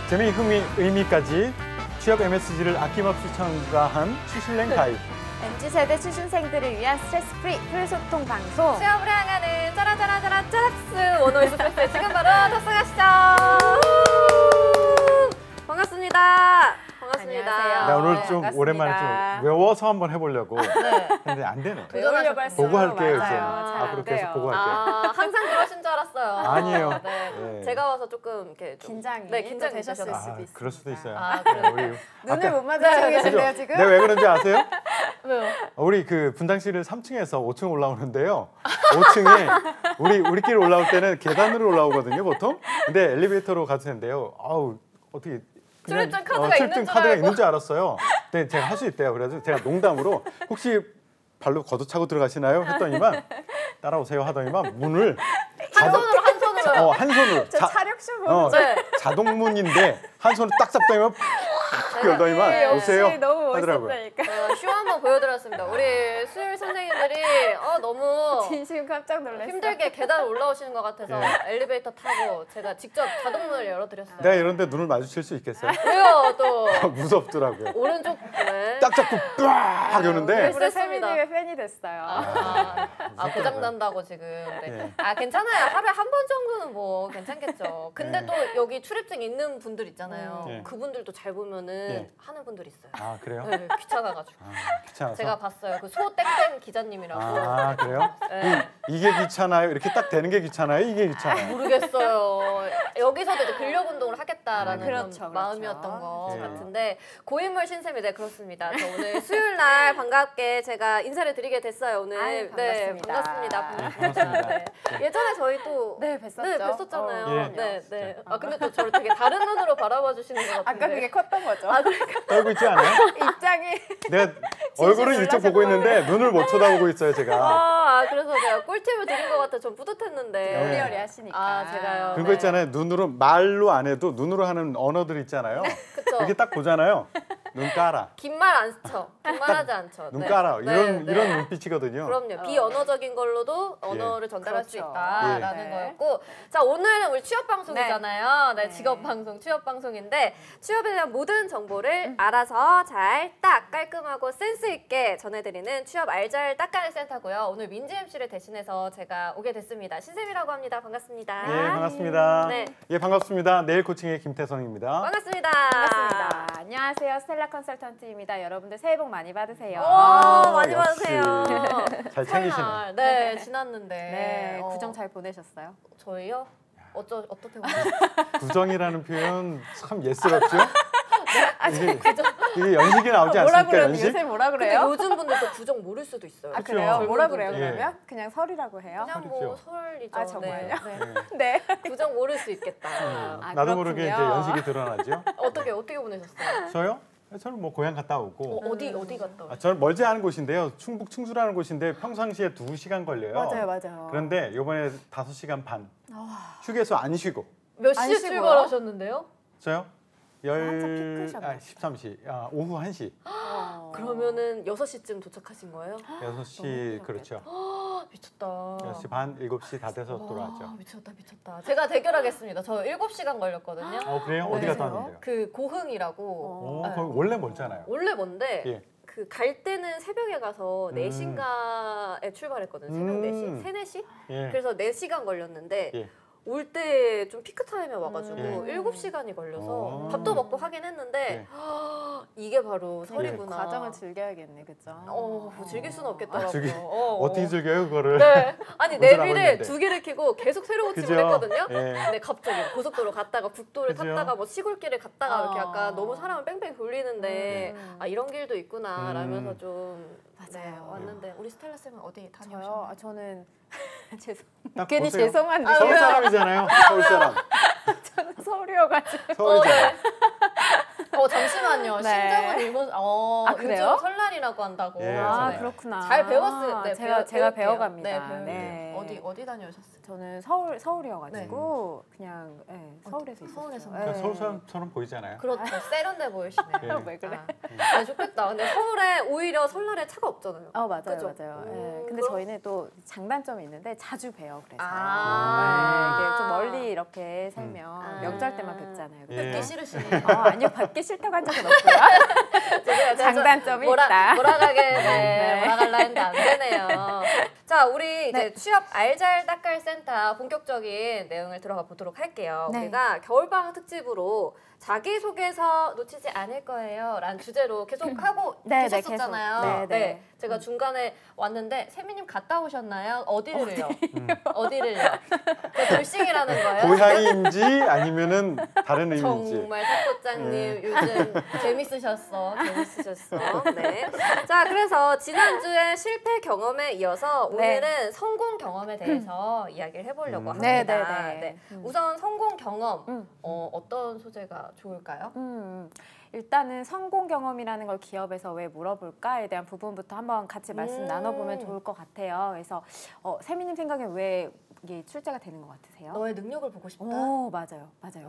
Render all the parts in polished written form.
재미, 흥미, 의미까지 취업 MSG를 아낌없이 첨가한 추실랭 가입. MZ세대 취준생들을 위한 스트레스 프리 풀소통 방송. 취업을 향하는 짜라짜라짜라 짜라스 원어이스 패스 지금 바로 탑승하시죠. 반갑습니다. 반갑습니다. 안녕하세요. 나 오늘 좀 반갑습니다. 오랜만에 좀 외워서 한번 해보려고 근데 안 되네. 배우려고 했어요. 보고 할게요, 이제. 맞아요. 앞으로 계속 보고 할게요. 아, 항상 그러신 줄 알았어요. 아니에요. 네. 네. 제가 와서 조금 이렇게 좀 긴장이 네, 긴장이 되셨을 되셨어요. 수도 있습니다. 그럴 수도 있어요. 아, 네, 그래요? 우리 눈을 아까- 못 마주치고 계시네요, 그죠? 지금. 내가 왜 그런지 아세요? 왜요? 우리 그 분당실을 3층에서 5층 올라오는데요. 5층에 우리끼리 올라올 때는 계단으로 올라오거든요, 보통. 근데 엘리베이터로 가도 되는데요. 아우, 어떻게 그냥 출입증 카드가 있는 줄 카드가 알고. 있는 줄 알았어요. 근데 제가 할 수 있대요. 그래서 제가 농담으로 혹시 발로 걷어차고 들어가시나요? 했더니만 따라오세요 하더니만 문을 한 손으로. 한 손으로 저 차력쇼 보는 네. 자동문인데 한 손을 딱 잡더니만 팍 열더니만 역시 오세요 너무 하더라고요. 멋있었다니까. 제가 쇼 한번 보여드렸습니다. 우리 수요일 선생님들이 너무 진심 깜짝 놀랐어요. 힘들게 계단 올라오시는 것 같아서 엘리베이터 타고 제가 직접 자동문을 열어드렸어요. 내가 이런데 눈을 마주칠 수 있겠어요? 왜요 또 무섭더라고요. 오른쪽 네. 딱 잡고 빡 여는데 우리 세미님의 팬이 됐어요. 고장 난다고 지금. 네. 예. 괜찮아요. 하루에 한 번 정도는 뭐 괜찮겠죠. 근데 예. 또 여기 출입증 있는 분들 있잖아요. 예. 그분들도 잘 보면은 예. 하는 분들 있어요. 아 그래요? 네, 귀찮아가지고. 귀찮아서? 제가 봤어요. 그 소땡땡 기자님이라고. 아 그래요? 네. 이게 귀찮아요? 이렇게 딱 되는 게 귀찮아요? 이게 귀찮아요? 모르겠어요. 여기서도 이제 근력 운동을 하겠다라는 그렇죠, 그런 그렇죠. 마음이었던 것 예. 같은데 고인물 신쌤이 네 그렇습니다. 저 오늘 수요일 날 반갑게 제가 인사를 드리게 됐어요. 오늘 아유, 네 반갑습니다. 반갑습니다. 반갑습니다. 네. 예전에 저희 또 네, 뵀었죠. 네, 뵀었잖아요. 예. 네, 네. 근데 또 저를 되게 다른 눈으로 바라봐 주시는 것 같은데. 아까 그게 컸던 거죠. 그러니까. 떨고 있지 않아요? 입장이 내가 얼굴은 이쪽 보고 있는데 눈을 못 쳐다보고 있어요 제가. 그래서 제가 꿀팁을 드린 것 같아 좀 뿌듯했는데. 네. 리얼리 하시니까. 제가요. 그거 네. 있잖아요. 눈으로 말로 안 해도 눈으로 하는 언어들 있잖아요. 그쵸. 이렇게 딱 보잖아요. 눈 깔아. 긴 말 안 쳐. 긴 말 하지 않죠. 눈 네. 깔아. 네, 이런 네. 이런 눈빛이거든요. 그럼요. 비언어적인 걸로도 언어를 전달할 수 그렇죠. 있다라는 예. 거였고, 자 오늘은 우리 취업 방송이잖아요. 네, 네. 직업 방송, 취업 방송인데 취업에 대한 모든 정보를 알아서 잘 딱 깔끔하고 센스 있게 전해드리는 취업 알잘 딱가는 센터고요. 오늘 민지 MC를 대신해서 제가 오게 됐습니다. 신쌤이라고 합니다. 반갑습니다. 네, 반갑습니다. 네. 예, 반갑습니다. 내일 코칭의 김태성입니다. 반갑습니다. 반갑습니다. 안녕하세요. 스텔라 컨설턴트입니다. 여러분들 새해 복 많이 받으세요. 오, 많이 역시. 받으세요. 잘 챙기시네. 설날, 네, 지났는데. 네, 구정 잘 보내셨어요? 저희요? 어떻게 보세요? 구정이라는 표현 참 예스럽죠? 이게 연식이 나오지 뭐라 않습니까? 그래요? 연식? 요새 뭐라 근데 그래요? 요즘 분들 또 구정 모를 수도 있어요. 아 그쵸. 그래요? 뭐라 그래요 젊은 분들. 그러면? 그냥 설이라고 해요? 그냥 뭐 그렇죠. 설이죠. 아, 정말요? 네. 네. 네. 구정 모를 수 있겠다. 아, 나도 모르게 이제 그렇군요. 연식이 드러나죠. 어떻게 보내셨어요? 저요? 저는 뭐 고향 갔다 오고. 어디 갔다 오셨어요? 저는 멀지 않은 곳인데요. 충북 충주라는 곳인데 평상시에 2시간 걸려요. 맞아요. 그런데 이번에 5시간 반. 휴게소 안 쉬고. 몇 안 시에 쉬고요? 출발하셨는데요? 저요? 한참 피크셨네. 13시. 오후 1시. 그러면은 6시쯤 도착하신 거예요? 6시 그렇죠. 미쳤다. 6시 반, 7시 다 돼서 돌아왔죠. 미쳤다. 제가 대결하겠습니다. 저 7시간 걸렸거든요. 그래요? 어디 네. 갔다 왔는데요? 그 고흥이라고. 오, 네. 거기 원래 멀잖아요. 원래 뭔데 예. 그 갈 때는 새벽에 가서 4시인가에 출발했거든요. 새벽 4시? 3, 4시? 예. 그래서 4시간 걸렸는데 예. 올 때 좀 피크 타임에 와가지고 예. 7시간이 걸려서 오. 밥도 먹고 하긴 했는데 예. 이게 바로 설이구나. 과정을 즐겨야겠네, 그죠? 즐길 수는 없겠더라고요. 어떻게 즐겨요, 그거를? 네. 아니 운전하고 내비를 있는데. 2개를 켜고 계속 새로 고침을 그죠? 했거든요. 예. 근데 갑자기 고속도로 갔다가 국도를 그죠? 탔다가 뭐 시골길을 갔다가 이렇게 아. 약간 너무 사람을 뺑뺑 돌리는데 이런 길도 있구나 라면서 좀 맞아요. 왔는데 우리 스텔라 쌤은 어디 저요? 다녀오셨나요? 저는 딱 괜히 보세요. 죄송한데 서울 사람이잖아요. 서울 사람. 저는 서울이어가지고 서울이잖아요. 잠시만요. 네. 신정은 일본 그래요? 요즘 설날이라고 한다고. 예, 아 네. 그렇구나. 잘 배웠어요. 네, 제가 배울게요. 배워갑니다. 네, 배울게요. 네. 어디 다녀오셨어요? 저는 서울이어가지고 그냥 서울에서 있었어요. 서울에서. 그러니까 서울 사람처럼 보이잖아요. 그렇죠. 세련돼 보이시네요. 왜 그래? 네, 좋겠다. 근데 서울에 오히려 설날에 차가 없잖아요. 맞아요, 그죠? 맞아요. 근데 그럼- 저희는 또 장단점이 있는데 자주 봬요. 그래서 이게 좀 멀리 이렇게 살면 명절 때만 뵙잖아요. 예. 뵙기 싫으시네요. 아니요, 뵙기 싫다고 한 적은 없고요. 장단점이 있다. 몰아갈라 했는데 안 되네요. 자, 우리 이제 네. 취업 알잘 딱갈 센터 본격적인 내용을 들어가 보도록 할게요. 네. 우리가 겨울방학 특집으로 자기소개서 놓치지 않을 거예요 라는 주제로 계속 하고 네, 네, 계셨었잖아요. 계속. 네, 네. 제가 중간에 왔는데 세미님 갔다 오셨나요? 어디를요? 어디를요? 돌싱이라는 거예요? 고향인지 아니면은 다른 의미인지. 정말 사포장님 요즘 재밌으셨어. 네. 자, 그래서 지난주에 실패 경험에 이어서 네. 오늘은 성공 경험에 대해서 이야기를 해보려고 네, 합니다. 네, 네. 우선 성공 경험 음. 어떤 소재가 좋을까요? 일단은 성공 경험이라는 걸 기업에서 왜 물어볼까에 대한 부분부터 한번 같이 말씀 나눠보면 좋을 것 같아요. 그래서 세미님 생각에 왜 이게 출제가 되는 것 같으세요? 너의 능력을 보고 싶다. 맞아요. 네,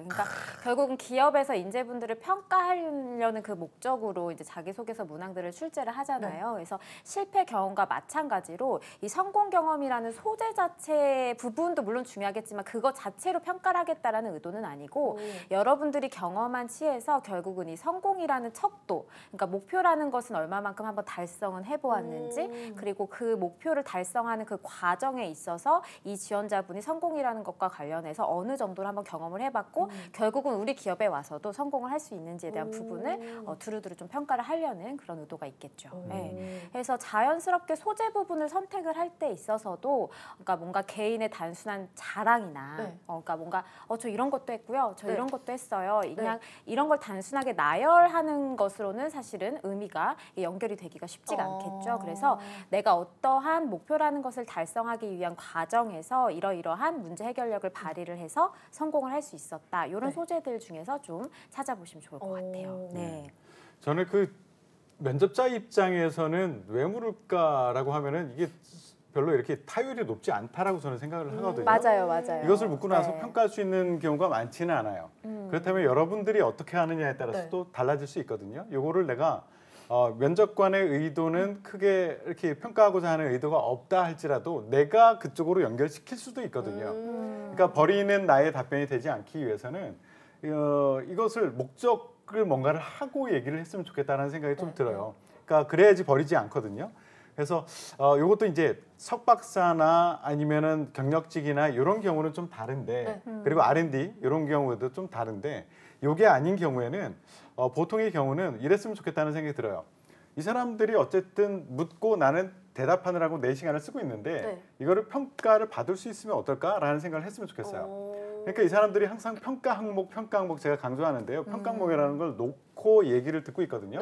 그러니까 결국은 기업에서 인재분들을 평가하려는 그 목적으로 이제 자기소개서 문항들을 출제를 하잖아요. 그래서 실패 경험과 마찬가지로 이 성공 경험이라는 소재 자체 부분도 물론 중요하겠지만 그거 자체로 평가를 하겠다라는 의도는 아니고 여러분들이 경험한 치에서 결국은 이 성공이라는 척도, 그러니까 목표라는 것은 얼마만큼 한번 달성은 해보았는지 그리고 그 목표를 달성하는 그 과정에 있어서 이 지원자분이 성공이라는 것과 관련해서 어느 정도로 한번 경험을 해봤고 결국은 우리 기업에 와서도 성공을 할 수 있는지에 대한 부분을 두루두루 좀 평가를 하려는 그런 의도가 있겠죠. 네. 그래서 자연스럽게 소재 부분을 선택을 할 때 있어서도 그러니까 뭔가 개인의 단순한 자랑이나 그러니까 뭔가 저 이런 것도 했고요, 저 이런 것도 했어요. 그냥 이런 걸 단순하게 나열하는 것으로는 사실은 의미가 연결이 되기가 쉽지가 않겠죠. 그래서 내가 어떠한 목표라는 것을 달성하기 위한 과정에서 이러이러한 문제 해결력을 발휘를 해서 성공을 할 수 있었다. 이런 소재들 중에서 좀 찾아보시면 좋을 것 같아요. 네. 저는 그 면접자 입장에서는 왜 물을까라고 하면은 이게 별로 이렇게 타율이 높지 않다라고 저는 생각을 하거든요. 맞아요. 이것을 묻고 나서 네. 평가할 수 있는 경우가 많지는 않아요. 그렇다면 여러분들이 어떻게 하느냐에 따라서 또 달라질 수 있거든요. 요거를 내가 면접관의 의도는 크게 이렇게 평가하고자 하는 의도가 없다 할지라도 내가 그쪽으로 연결시킬 수도 있거든요. 그러니까 버리는 나의 답변이 되지 않기 위해서는 이것을 목적을 뭔가를 하고 얘기를 했으면 좋겠다는 생각이 좀 들어요. 그러니까 그래야지 버리지 않거든요. 그래서 이것도 이제 석박사나 아니면은 경력직이나 이런 경우는 좀 다른데 그리고 R&D 이런 경우도 좀 다른데 이게 아닌 경우에는 보통의 경우는 이랬으면 좋겠다는 생각이 들어요. 이 사람들이 어쨌든 묻고 나는 대답하느라고 내 시간을 쓰고 있는데 이거를 평가를 받을 수 있으면 어떨까라는 생각을 했으면 좋겠어요. 그러니까 이 사람들이 항상 평가 항목 제가 강조하는데요. 평가 항목이라는 걸 놓고 얘기를 듣고 있거든요.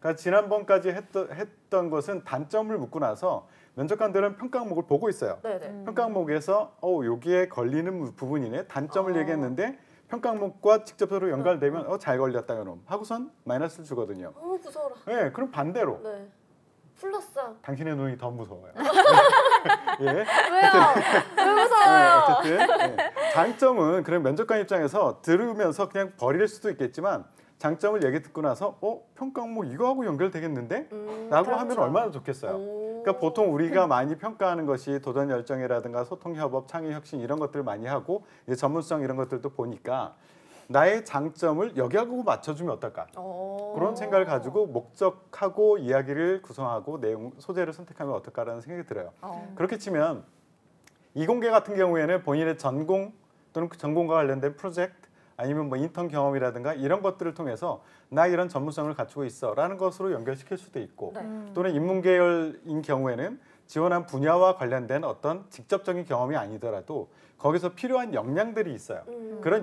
그러니까 지난번까지 했던 것은 단점을 묻고 나서 면접관들은 평가 항목을 보고 있어요. 평가 항목에서 여기에 걸리는 부분이네. 단점을 얘기했는데 평가 항목과 직접적으로 연결되면 잘 걸렸다 이놈 하고선 마이너스를 주거든요. 무서워라. 네, 그럼 반대로 플러스. 당신의 눈이 더 무서워요. 예. 왜요? 왜 무서워요? 어쨌든 장점은 그런 면접관 입장에서 들으면서 그냥 버릴 수도 있겠지만 장점을 얘기 듣고 나서 평가 항목 이거하고 연결되겠는데? 라고 하면 얼마나 좋겠어요. 그러니까 보통 우리가 많이 평가하는 것이 도전 열정이라든가 소통 협업, 창의 혁신 이런 것들을 많이 하고 이제 전문성 이런 것들도 보니까 나의 장점을 여기하고 맞춰주면 어떨까? 그런 생각을 가지고 목적하고 이야기를 구성하고 내용, 소재를 선택하면 어떨까라는 생각이 들어요. 그렇게 치면 이공계 같은 경우에는 본인의 전공 또는 그 전공과 관련된 프로젝트 아니면 뭐 인턴 경험이라든가 이런 것들을 통해서 나 이런 전문성을 갖추고 있어라는 것으로 연결시킬 수도 있고 또는 인문계열인 경우에는 지원한 분야와 관련된 어떤 직접적인 경험이 아니더라도 거기서 필요한 역량들이 있어요. 그런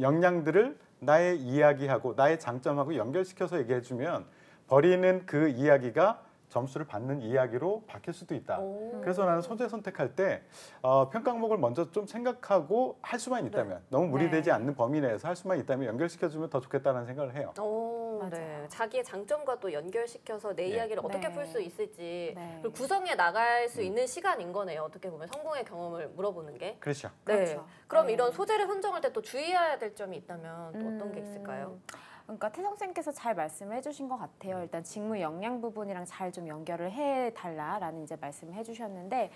역량들을 나의 이야기하고 나의 장점하고 연결시켜서 얘기해주면 버리는 그 이야기가 점수를 받는 이야기로 바뀔 수도 있다. 그래서 나는 소재 선택할 때 평가 항목을 먼저 좀 생각하고 할 수만 있다면 너무 무리되지 않는 범위 내에서 할 수만 있다면 연결시켜주면 더 좋겠다는 생각을 해요. 네. 자기의 장점과 또 연결시켜서 내 이야기를 어떻게 네. 풀 수 있을지 네. 그리고 구성해 나갈 수 있는 시간인 거네요. 어떻게 보면 성공의 경험을 물어보는 게. 그렇죠. 네. 그렇죠. 그럼 네. 이런 소재를 선정할 때 또 주의해야 될 점이 있다면 또 어떤 게 있을까요? 그러니까 태성쌤께서 잘 말씀을 해주신 것 같아요. 일단 직무 역량 부분이랑 잘 좀 연결을 해달라라는 이제 말씀을 해주셨는데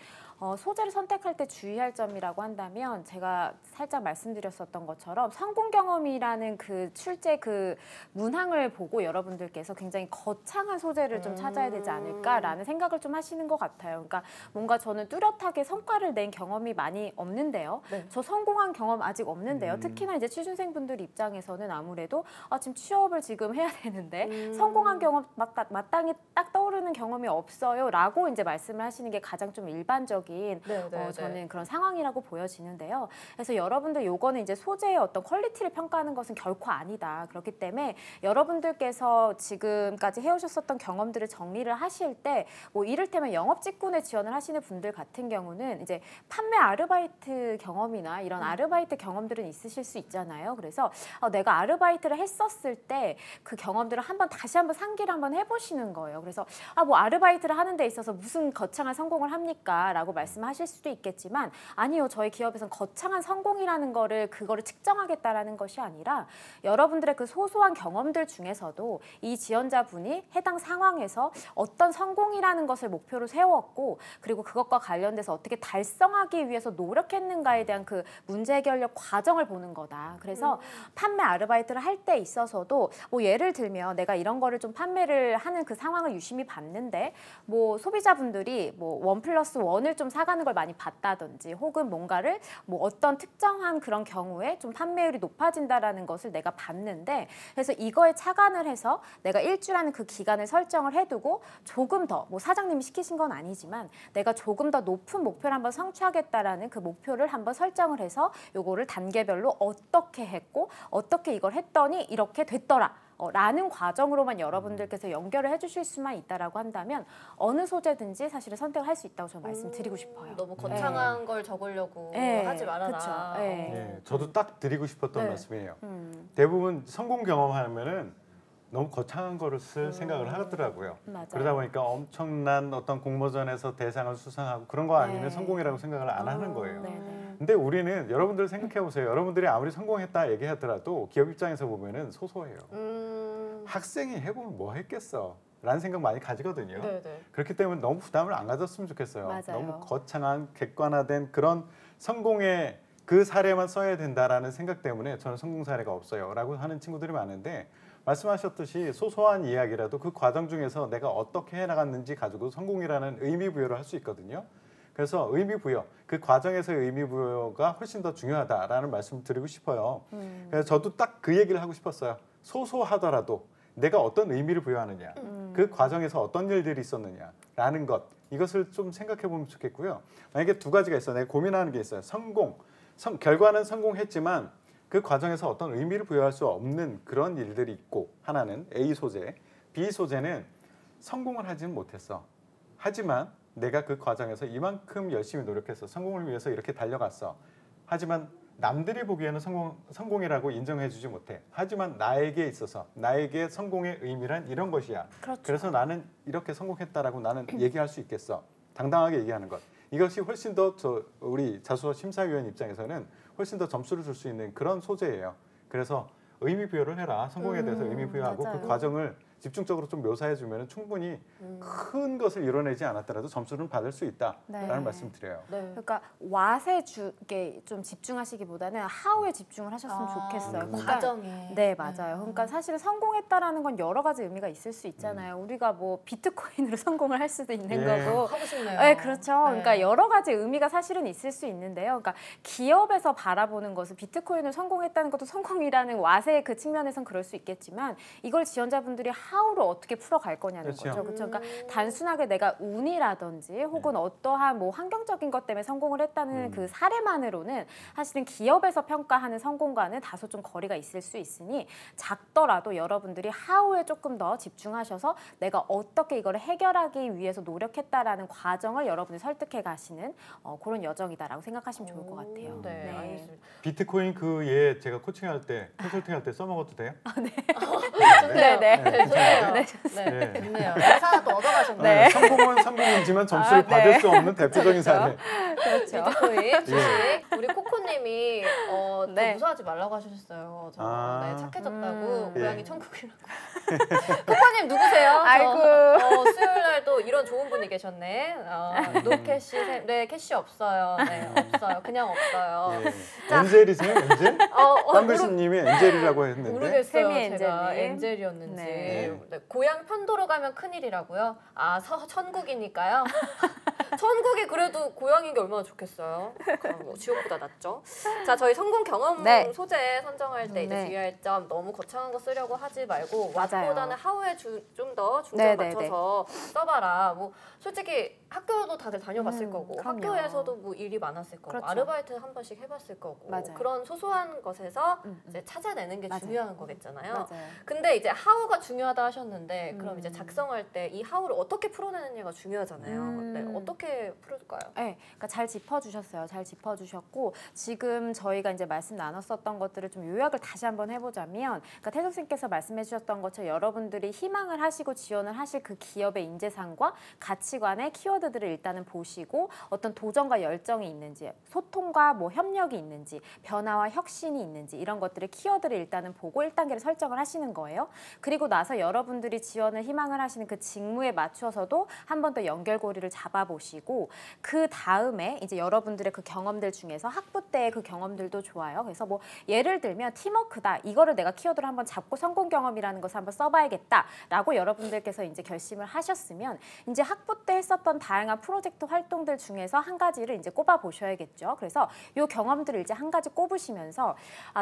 소재를 선택할 때 주의할 점이라고 한다면 제가 살짝 말씀드렸었던 것처럼 성공 경험이라는 그 출제 그 문항을 보고 여러분들께서 굉장히 거창한 소재를 좀 찾아야 되지 않을까라는 생각을 좀 하시는 것 같아요. 그러니까 뭔가 저는 뚜렷하게 성과를 낸 경험이 많이 없는데요. 네. 저 성공한 경험 아직 없는데요. 특히나 이제 취준생분들 입장에서는 아무래도 지금 취업을 지금 해야 되는데 성공한 경험 마땅히 딱 떠오르는 경험이 없어요라고 이제 말씀을 하시는 게 가장 좀 일반적인 저는 그런 상황이라고 보여지는데요. 그래서 여러분들 요거는 이제 소재의 어떤 퀄리티를 평가하는 것은 결코 아니다. 그렇기 때문에 여러분들께서 지금까지 해오셨었던 경험들을 정리를 하실 때 뭐 이를테면 영업 직군에 지원을 하시는 분들 같은 경우는 이제 판매 아르바이트 경험이나 이런 아르바이트 경험들은 있으실 수 있잖아요. 그래서 내가 아르바이트를 했었을 때 그 경험들을 다시 한번 상기를 한번 해보시는 거예요. 그래서 뭐 아르바이트를 하는 데 있어서 무슨 거창한 성공을 합니까? 라고 말씀하실 수도 있겠지만 아니요. 저희 기업에서는 거창한 성공이라는 그거를 측정하겠다라는 것이 아니라 여러분들의 그 소소한 경험들 중에서도 이 지원자분이 해당 상황에서 어떤 성공이라는 것을 목표로 세웠고 그리고 그것과 관련돼서 어떻게 달성하기 위해서 노력했는가에 대한 그 문제 해결력 과정을 보는 거다. 그래서 판매 아르바이트를 할 때 있어서도 뭐 예를 들면 내가 이런 거를 좀 판매를 하는 그 상황을 유심히 봤는데 뭐 소비자분들이 뭐 1+1을 좀 사가는 걸 많이 봤다든지 혹은 뭔가를 뭐 어떤 특정한 그런 경우에 좀 판매율이 높아진다라는 것을 내가 봤는데 그래서 이거에 착안을 해서 내가 일주라는 그 기간을 설정을 해두고 조금 더 뭐 사장님이 시키신 건 아니지만 내가 조금 더 높은 목표를 한번 성취하겠다라는 그 목표를 한번 설정을 해서 요거를 단계별로 어떻게 했고 어떻게 이걸 했더니 이렇게 됐더라. 라는 과정으로만 여러분들께서 연결을 해주실 수만 있다라고 한다면 어느 소재든지 사실은 선택을 할 수 있다고 저는 말씀드리고 싶어요. 너무 거창한 걸 적으려고 하지 말아라. 그쵸. 예, 저도 딱 드리고 싶었던 네. 말씀이에요. 대부분 성공 경험하면은 너무 거창한 거를 쓸 생각을 하더라고요. 맞아요. 그러다 보니까 엄청난 어떤 공모전에서 대상을 수상하고 그런 거 아니면 네. 성공이라고 생각을 안 하는 거예요. 네네. 근데 우리는 여러분들 생각해 보세요. 여러분들이 아무리 성공했다 얘기하더라도 기업 입장에서 보면은 소소해요. 학생이 해보면 뭐 했겠어? 라는 생각 많이 가지거든요. 네네. 그렇기 때문에 너무 부담을 안 가졌으면 좋겠어요. 맞아요. 너무 거창한 객관화된 그런 성공의 그 사례만 써야 된다라는 생각 때문에 저는 성공 사례가 없어요 라고 하는 친구들이 많은데 말씀하셨듯이 소소한 이야기라도 그 과정 중에서 내가 어떻게 해나갔는지 가지고 성공이라는 의미 부여를 할 수 있거든요. 그래서 의미 부여, 그 과정에서의 의미 부여가 훨씬 더 중요하다라는 말씀을 드리고 싶어요. 그래서 저도 딱 그 얘기를 하고 싶었어요. 소소하더라도 내가 어떤 의미를 부여하느냐, 그 과정에서 어떤 일들이 있었느냐라는 것, 이것을 좀 생각해 보면 좋겠고요. 만약에 두 가지가 있어요. 내가 고민하는 게 있어요. 결과는 성공했지만 그 과정에서 어떤 의미를 부여할 수 없는 그런 일들이 있고 하나는 A 소재, B 소재는 성공을 하지는 못했어. 하지만 내가 그 과정에서 이만큼 열심히 노력해서 성공을 위해서 이렇게 달려갔어. 하지만 남들이 보기에는 성공이라고 인정해주지 못해. 하지만 나에게 있어서 나에게 성공의 의미란 이런 것이야. 그렇죠. 그래서 나는 이렇게 성공했다라고 나는 얘기할 수 있겠어. 당당하게 얘기하는 것. 이것이 훨씬 더 우리 자소서 심사위원 입장에서는 훨씬 더 점수를 줄 수 있는 그런 소재예요. 그래서 의미 부여를 해라. 성공에 대해서 의미 부여하고 맞아요. 그 과정을 집중적으로 좀 묘사해주면 충분히 큰 것을 이뤄내지 않았더라도 점수는 받을 수 있다라는 네. 말씀 드려요. 네. 그러니까 what에 좀 집중하시기보다는 how에 집중을 하셨으면 좋겠어요. 그러니까 과정에. 네, 맞아요. 그러니까 사실은 성공했다라는 건 여러 가지 의미가 있을 수 있잖아요. 우리가 뭐 비트코인으로 성공을 할 수도 있는 예. 거고. 하고 싶네요. 네, 그렇죠. 네. 그러니까 여러 가지 의미가 사실은 있을 수 있는데요. 그러니까 기업에서 바라보는 것은 비트코인을 성공했다는 것도 성공이라는 what의 그 측면에선 그럴 수 있겠지만 이걸 지원자분들이 하우를 어떻게 풀어갈 거냐는 그렇죠. 거죠. 그렇죠. 그러니까 단순하게 내가 운이라든지 혹은 어떠한 뭐 환경적인 것 때문에 성공을 했다는 그 사례만으로는 사실은 기업에서 평가하는 성공과는 다소 좀 거리가 있을 수 있으니 작더라도 여러분들이 하우에 조금 더 집중하셔서 내가 어떻게 이거를 해결하기 위해서 노력했다라는 과정을 여러분이 설득해 가시는 그런 여정이다라고 생각하시면 좋을 것 같아요. 네, 알겠습니다. 비트코인 그 얘 제가 코칭할 때 컨설팅할 때 써먹어도 돼요? 좋네요. 네. 좋네요. 네. 네, 좋네요. 영상 하나 또 얻어가셨네요. 네. 성공은 성공이지만 점수를 네. 받을 수 없는 대표적인 사례. 그렇죠. 비트코인 주식. 우리 코코님이 좀 네. 무서워하지 말라고 하셨어요. 네, 착해졌다고. 예. 고양이 천국이라고. 코코님 누구세요? 아이고. 수요일 날도 이런 좋은 분이 계셨네. 노 캐시, 네 캐시 없어요. 네 없어요. 그냥 없어요. 예. 엔젤이세요? 엔젤? 빵글씨님이 엔젤이라고 했는데. 모르겠어요. 세미 제가 엔젤님. 엔젤이었는지. 네. 네, 고향 편도로 가면 큰일이라고요? 아, 천국이니까요? 천국이 그래도 고향인 게 얼마나 좋겠어요. 뭐 지옥보다 낫죠. 자, 저희 성공 경험 네. 소재 선정할 때 이제 네. 주의할 점 너무 거창한 거 쓰려고 하지 말고 맞아요. 왓보다는 하우에 좀 더 중점 네, 네, 맞춰서 써봐라. 뭐 솔직히 학교도 다들 다녀봤을 거고 그럼요. 학교에서도 뭐 일이 많았을 거고 그렇죠. 아르바이트 한 번씩 해봤을 거고 맞아요. 그런 소소한 것에서 음. 이제 찾아내는 게 맞아요. 중요한 거겠잖아요. 맞아요. 근데 이제 하우가 중요하다 하셨는데 그럼 이제 음. 작성할 때 이 하우를 어떻게 풀어내느냐가 중요하잖아요. 네, 어떻게 풀어줄까요? 네, 그러니까 잘 짚어주셨어요. 잘 짚어주셨고 지금 저희가 이제 말씀 나눴었던 것들을 좀 요약을 다시 한번 해보자면, 그러니까 태석 선생님께서 말씀해주셨던 것처럼 여러분들이 희망을 하시고 지원을 하실 그 기업의 인재상과 가치관의 키워드들을 일단은 보시고 어떤 도전과 열정이 있는지, 소통과 뭐 협력이 있는지, 변화와 혁신이 있는지 이런 것들의 키워드를 일단은 보고 1단계를 설정을 하시는 거예요. 그리고 나서 여러분들이 지원을 희망을 하시는 그 직무에 맞춰서도 한 번 더 연결고리를 잡아보시고 그 다음에 이제 여러분들의 그 경험들 중에서 학부 때의 그 경험들도 좋아요. 그래서 뭐 예를 들면 팀워크다. 이거를 내가 키워드로 한번 잡고 성공 경험이라는 것을 한번 써봐야겠다라고 여러분들께서 이제 결심을 하셨으면 이제 학부 때 했었던 다양한 프로젝트 활동들 중에서 한 가지를 이제 꼽아 보셔야겠죠. 그래서 요 경험들을 이제 한 가지 꼽으시면서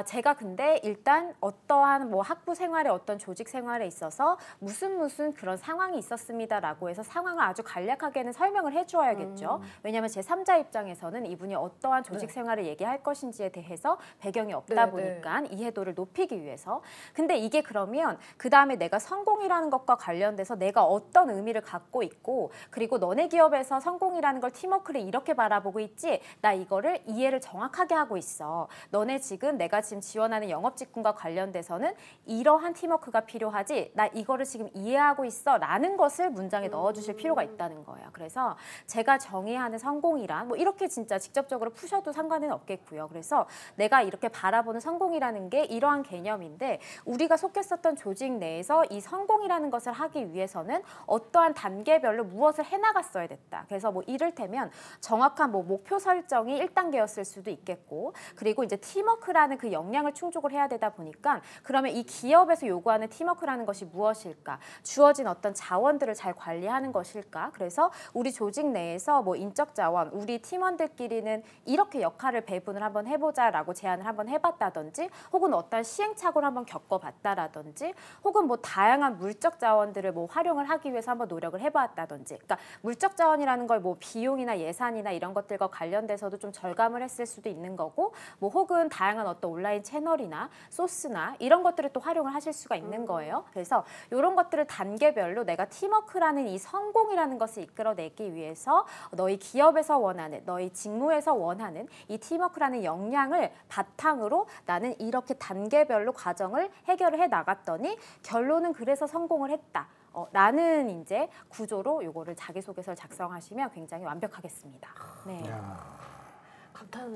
제가 근데 일단 어떠한 뭐 학부 생활에 어떤 조직 생활에 있어서 무슨 그런 상황이 있었습니다라고 해서 상황을 아주 간략하게는 설명을 해주어야겠죠. 왜냐하면 제3자 입장에서는 이분이 어떠한 조직 생활을 얘기할 것인지에 대해서 배경이 없다 네, 보니까 이해도를 높이기 위해서. 근데 이게 그러면 그 다음에 내가 성공이라는 것과 관련돼서 내가 어떤 의미를 갖고 있고, 그리고 너네 기업에서 성공이라는 걸 팀워크를 이렇게 바라보고 있지, 나 이거를 이해를 정확하게 하고 있어. 너네 지금 내가 지금 지원하는 영업 직군과 관련돼서는 이러한 팀워크가 필요하지, 나 이거를 지금 이해하고 있어 라는 것을 문장에 넣어주실 필요가 있다는 거예요. 그래서 제가 정의하는 성공이란 뭐 이렇게 진짜 직접적으로 푸셔도 상관은 없겠고요. 그래서 내가 이렇게 바라보는 성공이라는 게 이러한 개념인데, 우리가 속했었던 조직 내에서 이 성공이라는 것을 하기 위해서는 어떠한 단계별로 무엇을 해나갔어야 됐다. 그래서 뭐 이를테면 정확한 뭐 목표 설정이 1단계였을 수도 있겠고, 그리고 이제 팀워크라는 그 역량을 충족을 해야 되다 보니까 그러면 이 기업에서 요구하는 팀워크라는 것이 무엇일까? 주어진 어떤 자원들을 잘 관리하는 것일까? 그래서 우리 조직 내에서 뭐 인적 자원, 우리 팀원들끼리는 이렇게 역할을 배분을 한번 해보자라고 제안을 한번 해봤다든지, 혹은 어떤 시행착오를 한번 겪어봤다라든지, 혹은 뭐 다양한 물적 자원들을 뭐 활용을 하기 위해서 한번 노력을 해봤다든지. 그러니까 물적 자원이라는 걸 뭐 비용이나 예산이나 이런 것들과 관련돼서도 좀 절감을 했을 수도 있는 거고, 뭐 혹은 다양한 어떤 온라인 채널이나 소스나 이런 것들을 또 활용을 하실 수가 있는 거예요. 그래서 이런 것들을 단계별로 내가 팀워크라는 이 성공이라는 것을 이끌어내기 위해서 너희 기업에서 원하는, 너희 직무에서 원하는 이 팀워크라는 역량을 바탕으로 나는 이렇게 단계별로 과정을 해결을 해 나갔더니 결론은 그래서 성공을 했다. 라는 이제 구조로 요거를 자기소개서를 작성하시면 굉장히 완벽하겠습니다. 네.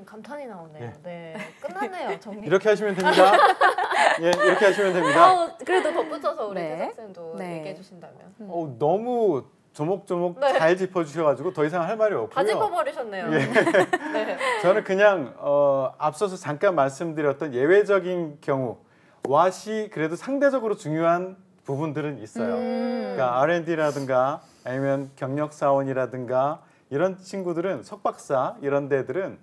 감탄이 나오네요. 예. 네, 끝났네요. 정리. 이렇게 하시면 됩니다. 예, 이렇게 하시면 됩니다. 그래도 덧붙여서 우리 네. 태석쌤도 네. 얘기해 주신다면. 너무 조목조목 네. 잘 짚어주셔가지고 더 이상 할 말이 없고요. 다 짚어버리셨네요. 예. 네. 저는 그냥 앞서서 잠깐 말씀드렸던 예외적인 경우, 왓이 그래도 상대적으로 중요한 부분들은 있어요. 그러니까 R&D라든가 아니면 경력사원이라든가 이런 친구들은, 석박사 이런 데들은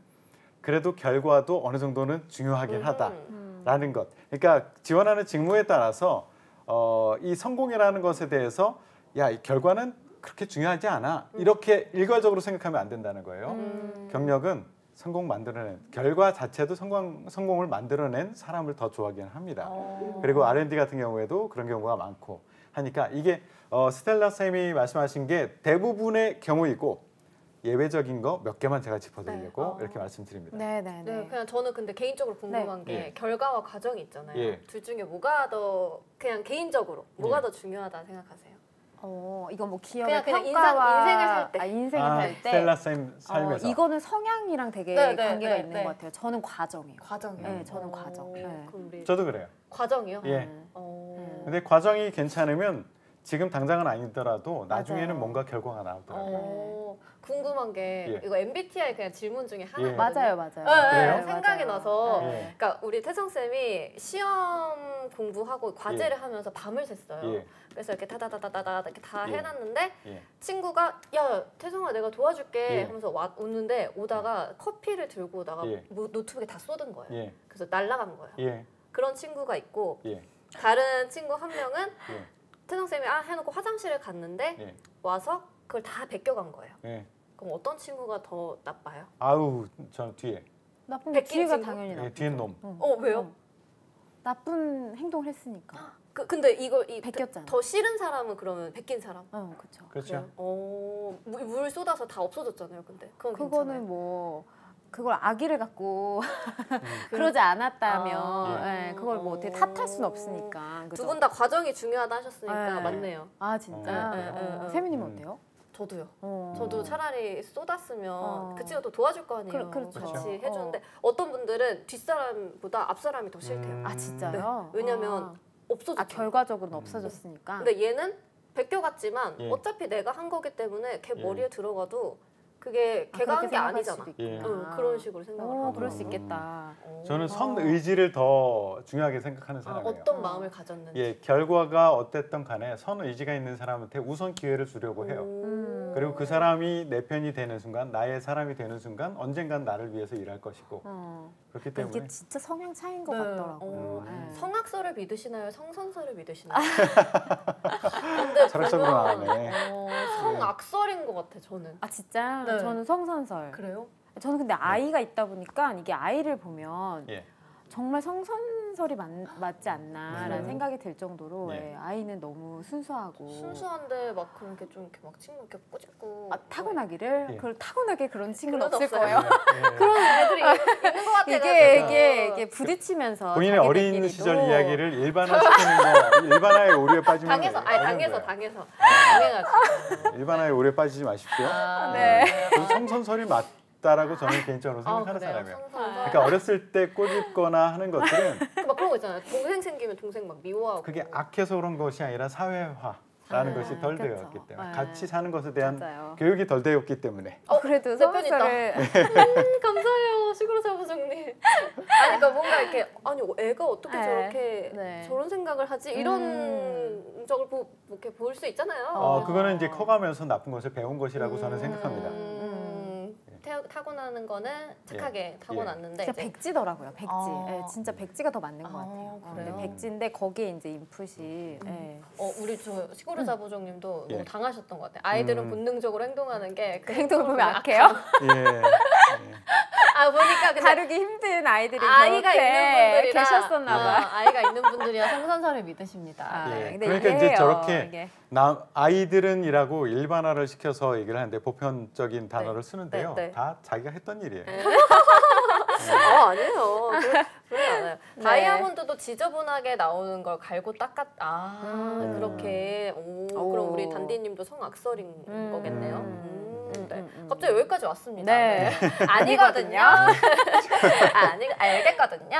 그래도 결과도 어느 정도는 중요하긴 하다라는 것. 그러니까 지원하는 직무에 따라서 이 성공이라는 것에 대해서 야, 이 결과는 그렇게 중요하지 않아. 이렇게 일괄적으로 생각하면 안 된다는 거예요. 경력은 성공 만들어낸 결과 자체도 성공을 만들어낸 사람을 더 좋아하긴 합니다. 그리고 R&D 같은 경우에도 그런 경우가 많고 하니까 이게 스텔라 쌤이 말씀하신 게 대부분의 경우이고 예외적인 거 몇 개만 제가 짚어드리려고 이렇게 말씀드립니다. 네네네. 네, 그냥 저는 근데 개인적으로 궁금한 게 예. 결과와 과정이 있잖아요. 예. 둘 중에 뭐가 더 그냥 개인적으로 뭐가 예. 더 중요하다 생각하세요? 이건 뭐 기업의 그냥 평가와 인생을 살 때. 인생을 살 때. 스텔라 쌤 삶에서 이거는 성향이랑 되게 네, 네, 관계가 네, 있는 네. 것 같아요. 저는 과정이에요. 과정이요. 네, 저는 과정. 네. 그럼 우리 저도 그래요. 과정이요? 예. 어. 근데 과정이 괜찮으면 지금 당장은 아니더라도 나중에는 맞아요. 뭔가 결과가 나오더라고요. 궁금한 게 예. 이거 MBTI 그냥 질문 중에 하나거든요. 맞아요, 맞아요. 그래요? 생각이 나서 예. 그러니까 우리 태성 쌤이 시험 공부하고 과제를 하면서 밤을 샜어요. 예. 그래서 이렇게 다다다다다다 이렇게 다 예. 해놨는데 예. 친구가 야 태성아 내가 도와줄게 예. 하면서 오는데 오다가 커피를 들고 오다가 예. 노트북에 다 쏟은 거예요. 예. 그래서 날아간 거예요. 예. 그런 친구가 있고 예. 다른 친구 한 명은 예. 태성 쌤이 해놓고 화장실에 갔는데 예. 와서 그걸 다 베껴간 거예요. 예. 그럼 어떤 친구가 더 나빠요? 아우 저는 뒤에 나쁜 베낀 뒤가 친구? 당연히 나쁘죠. 뒤엔 놈. 왜요? 나쁜 행동을 했으니까. 근데 베꼈잖아. 더 싫은 사람은 그러면 베낀 사람? 그렇죠. 그렇죠. 물 쏟아서 다 없어졌잖아요. 근데 그건 그거는 괜찮아요. 뭐 그걸 악의를 갖고 그러지 않았다면 아. 그걸 뭐 어떻게 탓할 수는 없으니까. 두 분 다 과정이 중요하다 하셨으니까 네. 맞네요. 아 진짜. 세미님은 어때요? 저도요. 어. 저도 차라리 쏟았으면 어. 그 친구가 또 도와줄 거 아니에요. 그렇죠. 같이 해주는데 어떤 분들은 뒷사람보다 앞사람이 더 싫대요. 아 진짜요? 네. 왜냐면 없어졌죠. 결과적으로는 없어졌으니까. 근데 얘는 베껴갔지만 예. 어차피 내가 한 거기 때문에 걔 예. 머리에 들어가도 그게 걔가 한 게 아니잖아. 예. 그런 식으로 생각을 하고. 그럴 수 있겠다. 저는 선 의지를 더 중요하게 생각하는 사람이에요. 어떤 마음을 가졌는지. 예, 결과가 어땠든 간에 선 의지가 있는 사람한테 우선 기회를 주려고 해요. 그리고 그 사람이 내 편이 되는 순간, 나의 사람이 되는 순간 언젠간 나를 위해서 일할 것이고 그렇기 때문에 이게 진짜 성향 차이인 것 같더라고요. 네. 성악설을 믿으시나요? 성선설을 믿으시나요? 근데 철학적으로 보면, 나오네. 성악설인 것 같아 저는. 아 진짜? 네. 저는 성선설. 그래요? 저는 근데 아이가 있다 보니까 이게 아이를 보면 예. 정말 성선설이 맞지 않나라는 생각이 들 정도로 예. 아이는 너무 순수하고 순수한데 막 그렇게 좀 이렇게 막 친구 이렇게 꼬집고. 타고나기를 예. 그걸 타고나게 그런 친구는 그건 없을 없어요. 거예요. 그런 애들이 있는 것 같아요. 이게 부딪히면서 본인의 어린 자기들끼리도 시절 이야기를 일반화시키는 거, 일반화의 오류에 빠지면 당해서 당해가지고. 일반화의 오류에 빠지지 마십시오. 네. 저는 성선설이 맞다라고 저는 개인적으로 생각하는 그래요? 사람이에요. 성선설. 그러니까 어렸을 때 꼬집거나 하는 것들은 막 그런 거 있잖아요. 동생 생기면 동생 막 미워하고. 그게 악해서 그런 것이 아니라 사회화라는 것이 덜 그렇죠. 되었기 때문에 네. 같이 사는 것에 대한 맞아요. 교육이 덜 되었기 때문에 그래도 내 편이 있다. 성선설을 감사해요 시골 사부장님. 아니 그러니까 뭔가 이렇게 아니 애가 어떻게 네. 저렇게 네. 저런 생각을 하지 이런 적을 이렇게 볼 수 있잖아요. 그거는 이제 커가면서 나쁜 것을 배운 것이라고 저는 생각합니다. 타고나는 거는 착하게 타고났는데 진짜 이제 백지더라고요. 백지. 아. 네, 진짜 백지가 더 맞는 것 같아요. 그래요? 네, 백지인데 거기에 이제 인풋이 네. 우리 저 시골의 자부장님도 예. 너무 당하셨던 것 같아요. 아이들은 본능적으로 행동하는 게 그 행동을 보면 악해요. 예. 보니까 근데 다루기 힘든 아이들이 아이가 그렇게 있는 분들이라 계셨었나 봐. 아이가 있는 분들이라 성선설을 믿으십니다. 예. 근데 그러니까 이제 이해해요, 저렇게 이게. 아이들은이라고 일반화를 시켜서 얘기를 하는데 보편적인 단어를 쓰는데요. 네. 다 자기가 했던 일이에요. 아니에요. 그러지 않아요. 네. 다이아몬드도 지저분하게 나오는 걸 갈고 그렇게. 그럼 우리 단디님도 성악설인 거겠네요. 네. 갑자기 여기까지 왔습니다. 네. 아니거든요. 알겠거든요.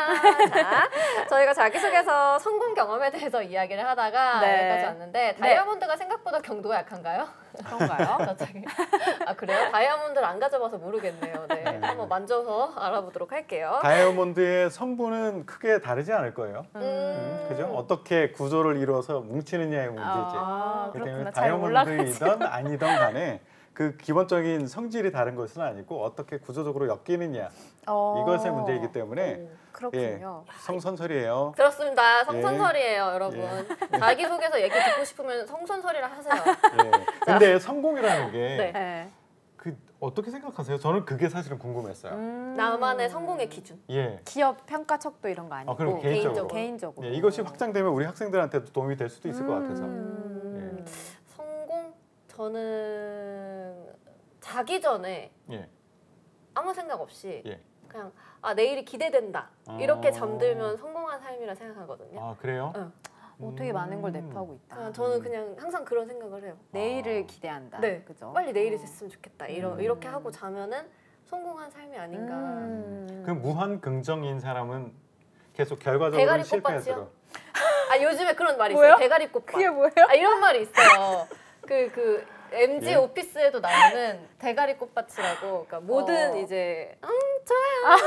자, 저희가 자기소개서 성공 경험에 대해서 이야기를 하다가 네. 여기까지 왔는데 다이아몬드가 생각보다 경도가 약한가요? 그런가요? 갑자기. 그래요? 다이아몬드를 안 가져봐서 모르겠네요. 네. 한번 만져서 알아보도록 할게요. 다이아몬드의 성분은 크게 다르지 않을 거예요. 그죠? 어떻게 구조를 이루어서 뭉치느냐의 문제지. 아, 그렇기 때문에 그렇구나. 잘 몰라가지고. 다이아몬드이든 아니든 간에 그 기본적인 성질이 다른 것은 아니고 어떻게 구조적으로 엮이느냐 이것의 문제이기 때문에 그렇군요. 성선설이에요. 들었습니다. 성선설이에요, 여러분. 예. 자기소개서 얘기 듣고 싶으면 성선설이라 하세요. 예. 근데 성공이라는 게 네. 네. 그 어떻게 생각하세요? 저는 그게 사실은 궁금했어요. 나만의 성공의 기준. 예. 기업 평가 척도 이런 거 아니고 그리고 개인적으로. 개인적으로. 예, 이것이 확장되면 우리 학생들한테도 도움이 될 수도 있을 것 같아서. 성공? 저는 자기 전에 예. 아무 생각 없이 예. 그냥 내일이 기대된다 이렇게 아. 잠들면 성공한 삶이라 생각하거든요. 아 그래요? 응. 되게 많은 걸 내포하고 있다. 저는 그냥 항상 그런 생각을 해요. 내일을 기대한다. 네, 그죠? 빨리 내일이 됐으면 좋겠다. 이렇게 하고 자면은 성공한 삶이 아닌가. 그 무한 긍정인 사람은 계속 결과적으로 대가리 실패하도록. 요즘에 그런 말이 뭐요? 있어요. 대가리 꽃밭. 그게 뭐예요? 이런 말이 있어요. 그 MG 예? 오피스에도 나오는 대가리 꽃밭이라고. 그러니까 모든 이제 좋아요.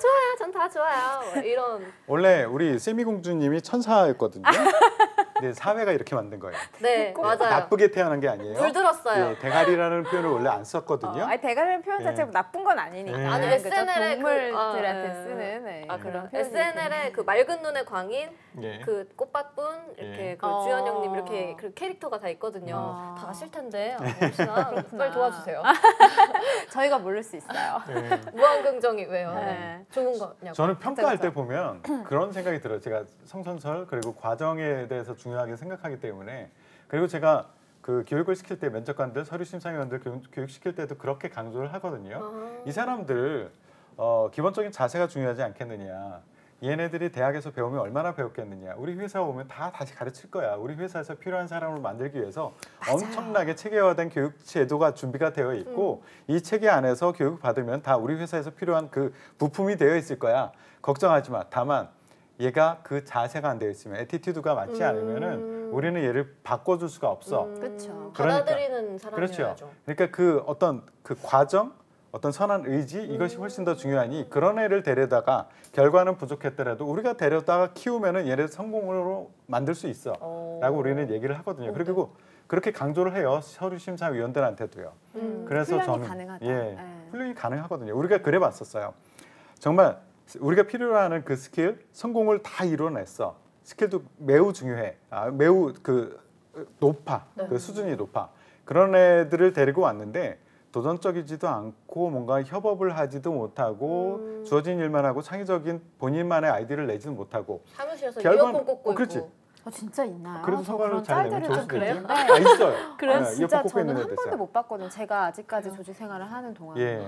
좋아요. 전 다 좋아요. 뭐 이런. 원래 우리 세미공주님이 천사였거든요. 근데 사회가 이렇게 만든 거예요. 네, 맞아요. 나쁘게 태어난 게 아니에요. 물들었어요. 예, 대가리라는 표현을 원래 안 썼거든요. 아니 대가리라는 표현 자체가 예. 나쁜 건 아니니까. 예. 아니, 그죠? SNL 에 동물들한테 네. 쓰는 네, 그런 표현이 SNL의 그 맑은 눈의 광인, 예. 그 꽃밭분 이렇게 예. 그 주연영님 이렇게 그 캐릭터가 다 있거든요. 다 아실 텐데 혹시나 빨리 도와주세요. 저희가 모를 수 있어요. 예. 무한긍정이 왜요? 네. 좋은 거냐고. 저는 평가할 그쵸. 때 보면 그런 생각이 들어요. 제가 성선설 그리고 과정에 대해서 중요하게 생각하기 때문에 그리고 제가 그 교육을 시킬 때 면접관들, 서류심사위원들 교육시킬 때도 그렇게 강조를 하거든요. 이 사람들 기본적인 자세가 중요하지 않겠느냐. 얘네들이 대학에서 배우면 얼마나 배웠겠느냐. 우리 회사 오면 다 다시 가르칠 거야. 우리 회사에서 필요한 사람을 만들기 위해서 엄청나게 체계화된 교육 제도가 준비가 되어 있고 이 체계 안에서 교육 받으면 다 우리 회사에서 필요한 그 부품이 되어 있을 거야. 걱정하지 마. 다만 얘가 그 자세가 안 되어 있으면 에티튜드가 맞지 않으면은 우리는 얘를 바꿔줄 수가 없어. 그렇죠. 받아들이는 그렇죠. 사람이어야죠. 그러니까 그 어떤 그 과정, 어떤 선한 의지 이것이 훨씬 더 중요하니 그런 애를 데려다가 결과는 부족했더라도 우리가 데려다가 키우면은 얘를 성공으로 만들 수 있어라고 우리는 얘기를 하거든요. 그리고 그렇게 강조를 해요. 서류심사위원들한테도요. 그래서 훈련이 저는 가능하다. 예, 네. 훈련이 가능하거든요. 우리가 그래봤었어요. 정말 우리가 필요로 하는 그 스킬 성공을 다 이뤄냈어. 스킬도 매우 중요해. 매우 그 높아. 그 수준이 높아. 그런 애들을 데리고 왔는데 도전적이지도 않고 뭔가 협업을 하지도 못하고 주어진 일만 하고 창의적인 본인만의 아이디어를 내지도 못하고 사무실에서 결과는- 이어폰 꽂고 그렇지. 있고. 진짜 있나요? 그래도 저 성과를 그런 잘 내면 짤들을 좋을 좀 수도 그래요? 있지. 봤는데 있어요. 그래서 예, 진짜 이어폰 꽂고 저는 있는 한 애도 번도 있어요. 못 봤거든요. 제가 아직까지 조직 생활을 하는 동안에 예.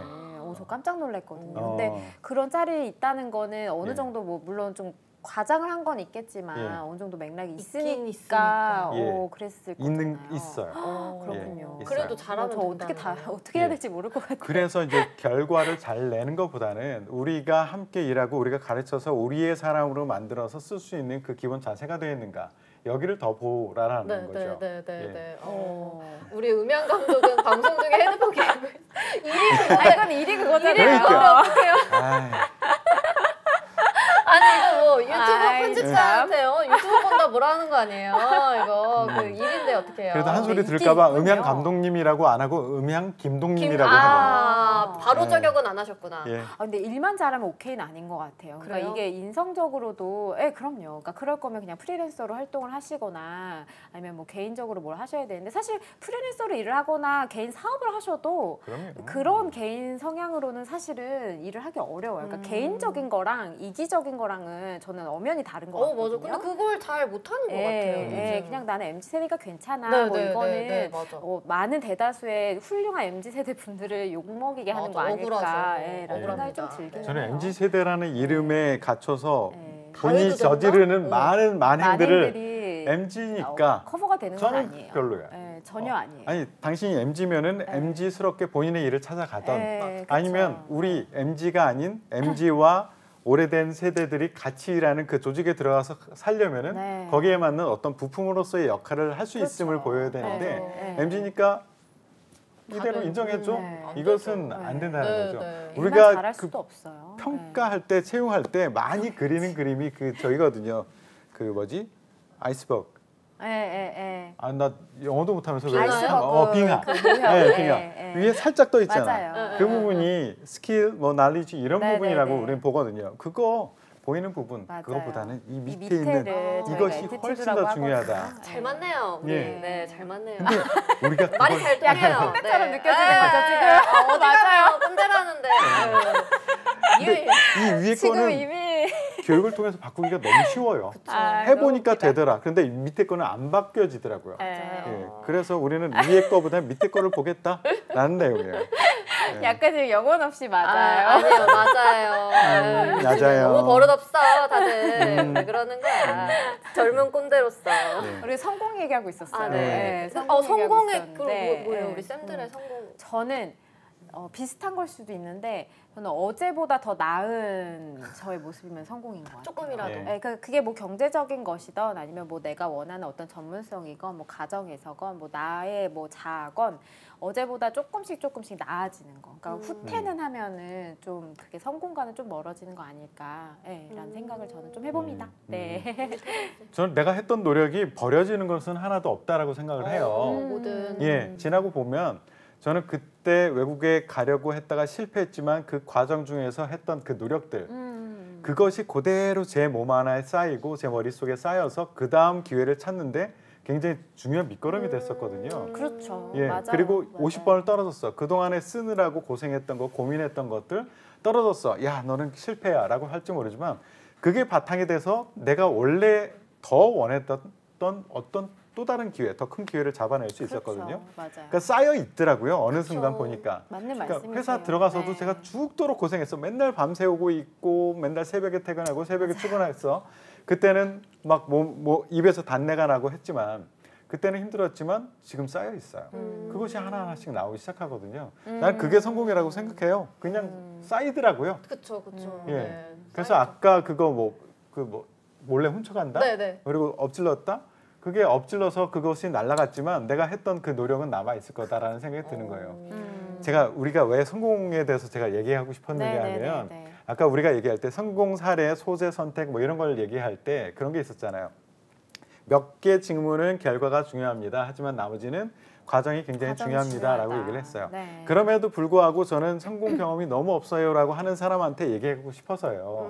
저 깜짝 놀랐거든요. 어. 근데 그런 짤이 있다는 거는 어느 예. 정도 뭐 물론 좀 과장을 한 건 있겠지만 예. 어느 정도 맥락이 있긴 있으니까 예. 그랬을 거잖아요. 있어요. 그렇군요. 예, 그래도 있어요. 잘하면 저 어떻게 된다는 거예요. 어떻게 해야 예. 될지 모를 것 같아요. 그래서 이제 결과를 잘 내는 것보다는 우리가 함께 일하고 우리가 가르쳐서 우리의 사람으로 만들어서 쓸 수 있는 그 기본 자세가 되어 있는가 여기를 더 보라라는 거죠. 네. 어. 우리 음향 감독은 방송 중에 헤드폰 끼고 이건 일이 그거잖아요. 그러니까. 어떡해요? 아이, 아니 이거 뭐 유튜브 아이, 편집자한테요. 유튜브 본다 뭐라 하는 거 아니에요? 이거 그 일인데 어떻게 해요? 그래도 한 소리 네, 들을까봐 있긴 음향 있군요. 감독님이라고 안 하고 음향 김동님이라고 하거든요. 바로 네. 저격은 안 하셨구나. 예. 근데 일만 잘하면 오케이는 아닌 것 같아요. 그러니까 그래요? 이게 인성적으로도, 그럼요. 그러니까 그럴 거면 그냥 프리랜서로 활동을 하시거나 아니면 뭐 개인적으로 뭘 하셔야 되는데 사실 프리랜서로 일을 하거나 개인 사업을 하셔도 그럼요. 그런 개인 성향으로는 사실은 일을 하기 어려워요. 그러니까 개인적인 거랑 이기적인 거랑은 저는 엄연히 다른 것 같거든요. 맞아. 근데 그걸 잘 못하는 것 같아요. 요즘. 그냥 나는 MZ 세대가 괜찮아. 네, 뭐 네, 이거는 네, 네, 맞아. 많은 대다수의 훌륭한 MZ 세대 분들을 욕먹이게 하는 거 맞아, 아닐까? 억울하죠. 라는 생각이 억울합니다. 좀 들긴 저는 해요. MZ 세대라는 이름에 갇혀서 네. 본인이 가해도 된다? 저지르는 많은 만행들을 만행들이 MZ니까 커버가 되는 건 저는 아니에요. 별로야. 전혀 아니에요. 아니 당신이 MZ면은 MZ스럽게 본인의 일을 찾아가던 그쵸. 아니면 우리 MZ가 아닌 MZ와 오래된 세대들이 같이 일하는 그 조직에 들어가서 살려면은 네. 거기에 맞는 어떤 부품으로서의 역할을 할 수 그렇죠. 있음을 보여야 되는데 네. MZ니까 이대로 다들, 인정해줘. 네. 이것은 안 안 되죠. 된다는 네, 거죠. 네. 일만 우리가 잘할 그 수도 없어요. 네. 아, 그렇죠. 네. 평가할 때 채용할 때 많이 그리는 그림이 그 저기거든요. 그 뭐지? 아이스버그. 그런 애들이. 네. 네. 그 뭐지? 1년 잘하면 오케이는 아니에요. 1년 예. 1년 아, 나 영어도 못하면서 왜 아이스버그 빙하. 그 모형. 네, 빙하. 위에 살짝 떠 있잖아. 맞아요. 그 부분이 스킬, 뭐 날리지 이런 네, 부분이라고 네, 네. 우리는 보거든요. 그거 보이는 부분, 맞아요. 그것보다는 이 이 밑에 있는 밑에를 저희가 이것이 엔티티드라고 훨씬 더 중요하다. 하거든요. 잘 맞네요. 우리. 예. 네, 잘 맞네요. 근데 우리가 말이 그걸 잘 통해요. 팬처럼 네. 느껴지는 네. 거죠, 지금? 어디 가면 꼰대라는데. 이 위에 지금 거는 이미 교육을 통해서 바꾸기가 너무 쉬워요. 아, 해보니까 너무 웃기다. 되더라. 근데 이 밑에 거는 안 바뀌어지더라고요. 네. 예, 그래서 우리는 위에 거보다 밑에 거를 보겠다라는 내용이에요. 예. 약간 지금 영혼 없이 맞아요. 아니요, 맞아요. 맞아요. 너무 버릇없어, 다들. 음. 왜 그러는 거야. 젊은 꼰대로서. 네. 우리 성공 얘기하고 있었어요. 아, 네. 성공 얘기하고 성공의, 있었는데, 뭐예요? 네. 우리 쌤들의 성공. 저는 비슷한 걸 수도 있는데 저는 어제보다 더 나은 저의 모습이면 성공인 것 같아요. 조금이라도. 예. 네, 그게 뭐 경제적인 것이든 아니면 뭐 내가 원하는 어떤 전문성이건 뭐 가정에서건 뭐 나의 뭐 자아건 어제보다 조금씩 나아지는 거. 그러니까 후퇴는 하면은 좀 그게 성공과는 좀 멀어지는 거 아닐까, 라는 생각을 저는 좀 해봅니다. 네. 저는 내가 했던 노력이 버려지는 것은 하나도 없다라고 생각을 해요. 뭐든. 예, 지나고 보면 저는 그때 외국에 가려고 했다가 실패했지만 그 과정 중에서 했던 그 노력들 그것이 그대로 제 몸 안에 쌓이고 제 머릿속에 쌓여서 그 다음 기회를 찾는데 굉장히 중요한 밑거름이 됐었거든요. 그렇죠. 예, 맞아요. 그리고 맞아요. 50번을 떨어졌어. 그동안에 쓰느라고 고생했던 거, 고민했던 것들 떨어졌어. 야, 너는 실패야 라고 할지 모르지만 그게 바탕이 돼서 내가 원래 더 원했던 어떤 또 다른 기회, 더 큰 기회를 잡아낼 수 있었거든요. 그렇죠. 맞아요. 그러니까 쌓여 있더라고요. 어느 순간 보니까. 맞는 그러니까 말씀이세요. 회사 들어가서도 네. 제가 죽도록 고생했어. 맨날 밤새우고 있고 맨날 새벽에 퇴근하고 새벽에 출근했어. 그때는 막 뭐 입에서 단내가 나고 했지만 그때는 힘들었지만 지금 쌓여 있어요. 그것이 하나하나씩 나오기 시작하거든요. 난 그게 성공이라고 생각해요. 그냥 쌓이더라고요. 그쵸. 예. 네. 그래서 아까 그거 몰래 훔쳐간다? 네네. 그리고 엎질렀다? 그게 엎질러서 그것이 날아갔지만 내가 했던 그 노력은 남아 있을 거다라는 생각이 드는 거예요. 우리가 왜 성공에 대해서 제가 얘기하고 싶었는가 하면 아까 우리가 얘기할 때 성공 사례, 소재 선택 뭐 이런 걸 얘기할 때 그런 게 있었잖아요. 몇 개 직무는 결과가 중요합니다. 하지만 나머지는 과정이 굉장히 중요합니다라고 얘기를 했어요. 네. 그럼에도 불구하고 저는 성공 경험이 너무 없어요라고 하는 사람한테 얘기하고 싶어서요.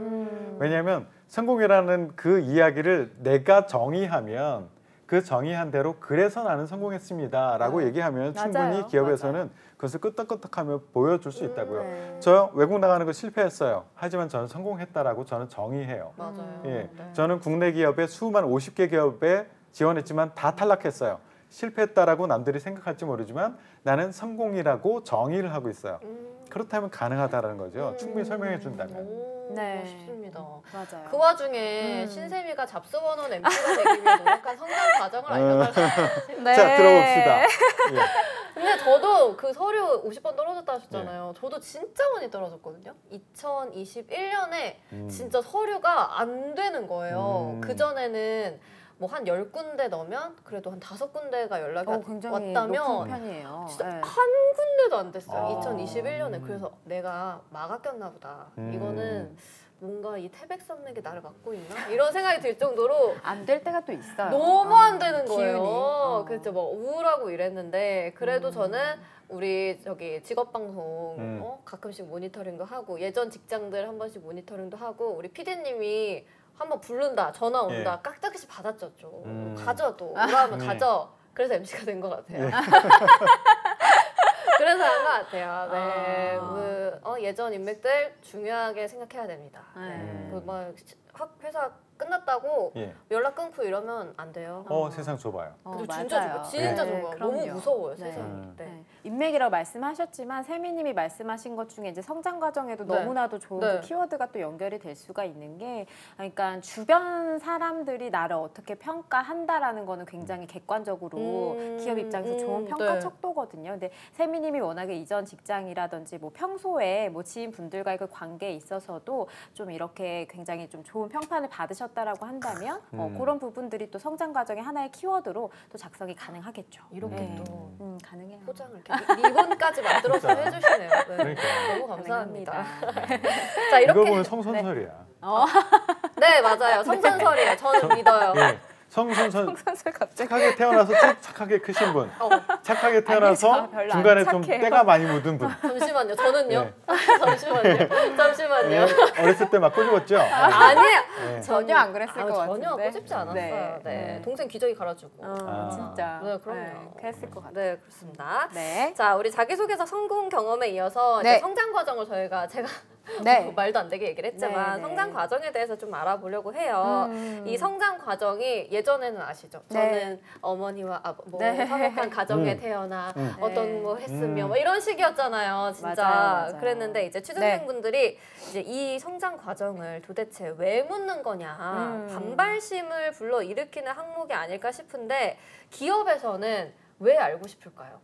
왜냐하면 성공이라는 그 이야기를 내가 정의하면 그 정의한 대로 그래서 나는 성공했습니다라고 얘기하면 충분히 맞아요. 기업에서는 그것을 끄떡끄떡하며 보여줄 수 있다고요. 네. 저 외국 나가는 거 실패했어요. 하지만 저는 성공했다라고 저는 정의해요. 맞아요. 예, 네. 저는 국내 기업에 수만 50개 기업에 지원했지만 다 탈락했어요. 실패했다라고 남들이 생각할지 모르지만 나는 성공이라고 정의를 하고 있어요. 그렇다면 가능하다라는 거죠. 충분히 설명해 준다면. 오, 네. 멋있습니다. 맞아요. 그 와중에 신세미가 잡스원원 MC가 되기 위해 노력한 성장 과정을 알려달라고. 네. 자, 들어봅시다. 예. 근데 저도 그 서류 50번 떨어졌다 하셨잖아요. 저도 진짜 많이 떨어졌거든요. 2021년에 진짜 서류가 안 되는 거예요. 그전에는 뭐 한 10군데 넣으면 그래도 한 5군데가 연락이 굉장히 왔다면 높은 편이에요. 진짜 네. 한 군데도 안 됐어요. 아. 2021년에. 그래서 내가 막았겼나 보다. 음. 이거는 뭔가 이 태백산맥이 나를 막고 있나? 이런 생각이 들 정도로 안 될 때가 또 있어요. 너무 안 되는 기운이. 거예요. 그래서 뭐 우울하고 이랬는데 그래도 저는 우리 저기 직업방송 가끔씩 모니터링도 하고 예전 직장들 한 번씩 모니터링도 하고 우리 PD님이 한번 부른다 전화 온다 깍짝없이 받았죠. 가져 또 우울하면 가져. 그래서 MC가 된 것 같아요. 그래서 한 것 같아요. 네, 예전 인맥들 중요하게 생각해야 됩니다. 네. 막 회사 끝났다고 예. 연락 끊고 이러면 안 돼요. 세상 좁아요. 그리고 진짜 좁아. 진짜 네, 좁아. 그럼요. 너무 무서워요, 네. 세상이. 네. 네. 인맥이라고 말씀하셨지만 세미님이 말씀하신 것 중에 이제 성장 과정에도 네. 너무나도 좋은 네. 그 키워드가 또 연결이 될 수가 있는 게, 그러니까 주변 사람들이 나를 어떻게 평가한다라는 거는 굉장히 객관적으로 기업 입장에서 좋은 평가 네. 척도거든요. 근데 세미님이 워낙에 이전 직장이라든지 뭐 평소에 뭐 지인분들과의 그 관계에 있어서도 좀 이렇게 굉장히 좀 좋은 평판을 받으셨다라고 한다면 그런 부분들이 또 성장 과정의 하나의 키워드로 또 작성이 가능하겠죠. 이렇게 또 가능해요. 포장을 이렇게 리본까지 만들어서 해주시네요. 네. 그러니까요. 너무 감사합니다. 가능합니다. 자, 이거 이렇게 보면 성선설이야. 네, 맞아요. 성선설이에요. 저는 믿어요. 예. 성선설 갑자기. 착하게 태어나서 착하게 크신 분, 착하게 태어나서 아니죠, 별로 안 중간에 좀 착해요. 때가 많이 묻은 분. 잠시만요. 저는요. 네. 잠시만요. 네, 어렸을 때 막 꼬집었죠? 아니에요. 네. 전혀 안 그랬을 것 같은데. 전혀 꼬집지 않았어요. 네. 네. 동생 기저귀 갈아주고. 진짜. 네, 그럼요. 그랬을 것 같아요. 네, 그렇습니다. 네. 자, 우리 자기소개서 성공 경험에 이어서 네. 이제 성장 과정을 제가 네. 말도 안 되게 얘기를 했지만 네, 네. 성장 과정에 대해서 좀 알아보려고 해요. 이 성장 과정이 예전에는 아시죠? 네. 저는 어머니와 네. 화목한 가정에 태어나 어떤 뭐 했으며 음. 뭐 이런 식이었잖아요, 진짜. 맞아요. 그랬는데 이제 취준생분들이 이제 이 성장 과정을 도대체 왜 묻는 거냐, 반발심을 불러 일으키는 항목이 아닐까 싶은데 기업에서는 왜 알고 싶을까요?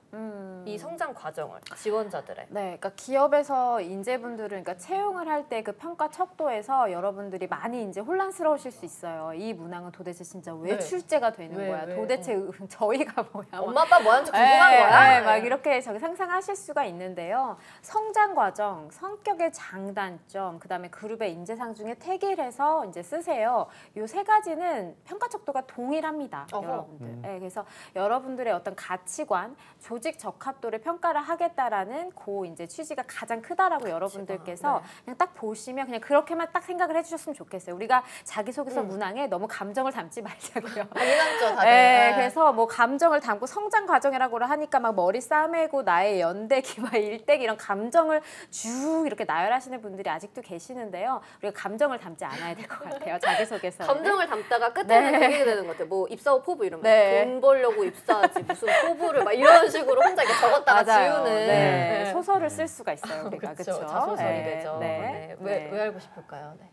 이 성장 과정을 지원자들의. 네, 그러니까 기업에서 인재분들을 그러니까 채용을 할 때 그 평가 척도에서 여러분들이 많이 이제 혼란스러우실 수 있어요. 이 문항은 도대체 진짜 왜 네. 출제가 되는 왜, 거야? 왜? 도대체 저희가 뭐야? 막 엄마 아빠 뭐 하는지 궁금한 네, 거야? 네, 막 이렇게 저기 상상하실 수가 있는데요. 성장 과정, 성격의 장단점, 그다음에 그룹의 인재상 중에 택일해서 이제 쓰세요. 요 세 가지는 평가 척도가 동일합니다, 어허. 여러분들. 네, 그래서 여러분들의 어떤 가치관, 조직 적합도를 평가를 하겠다라는 그 이제 취지가 가장 크다라고 여러분들께서 네. 그냥 딱 보시면 그냥 그렇게만 딱 생각을 해주셨으면 좋겠어요. 우리가 자기소개서 문항에 너무 감정을 담지 말자고요. 많이 남죠, 다들. 네, 그래서 뭐 감정을 담고 성장 과정이라고 하니까 막 머리 싸매고 나의 연대기, 막 일대기 이런 감정을 쭉 이렇게 나열하시는 분들이 아직도 계시는데요. 우리가 감정을 담지 않아야 될 것 같아요. 자기소개서. 감정을 담다가 끝에는 네. 되게 되는 것 같아요. 뭐 입사 후 포부 이러면 네. 돈 벌려고 입사하지 무슨 포부를 막 이런 식으로 혼자 이렇게 적었다가 맞아요. 지우는 네. 소설을 쓸 수가 있어요. 우리가 그렇죠. 그렇죠. 자소설이 되죠. 네. 왜 알고 싶을까요? 네.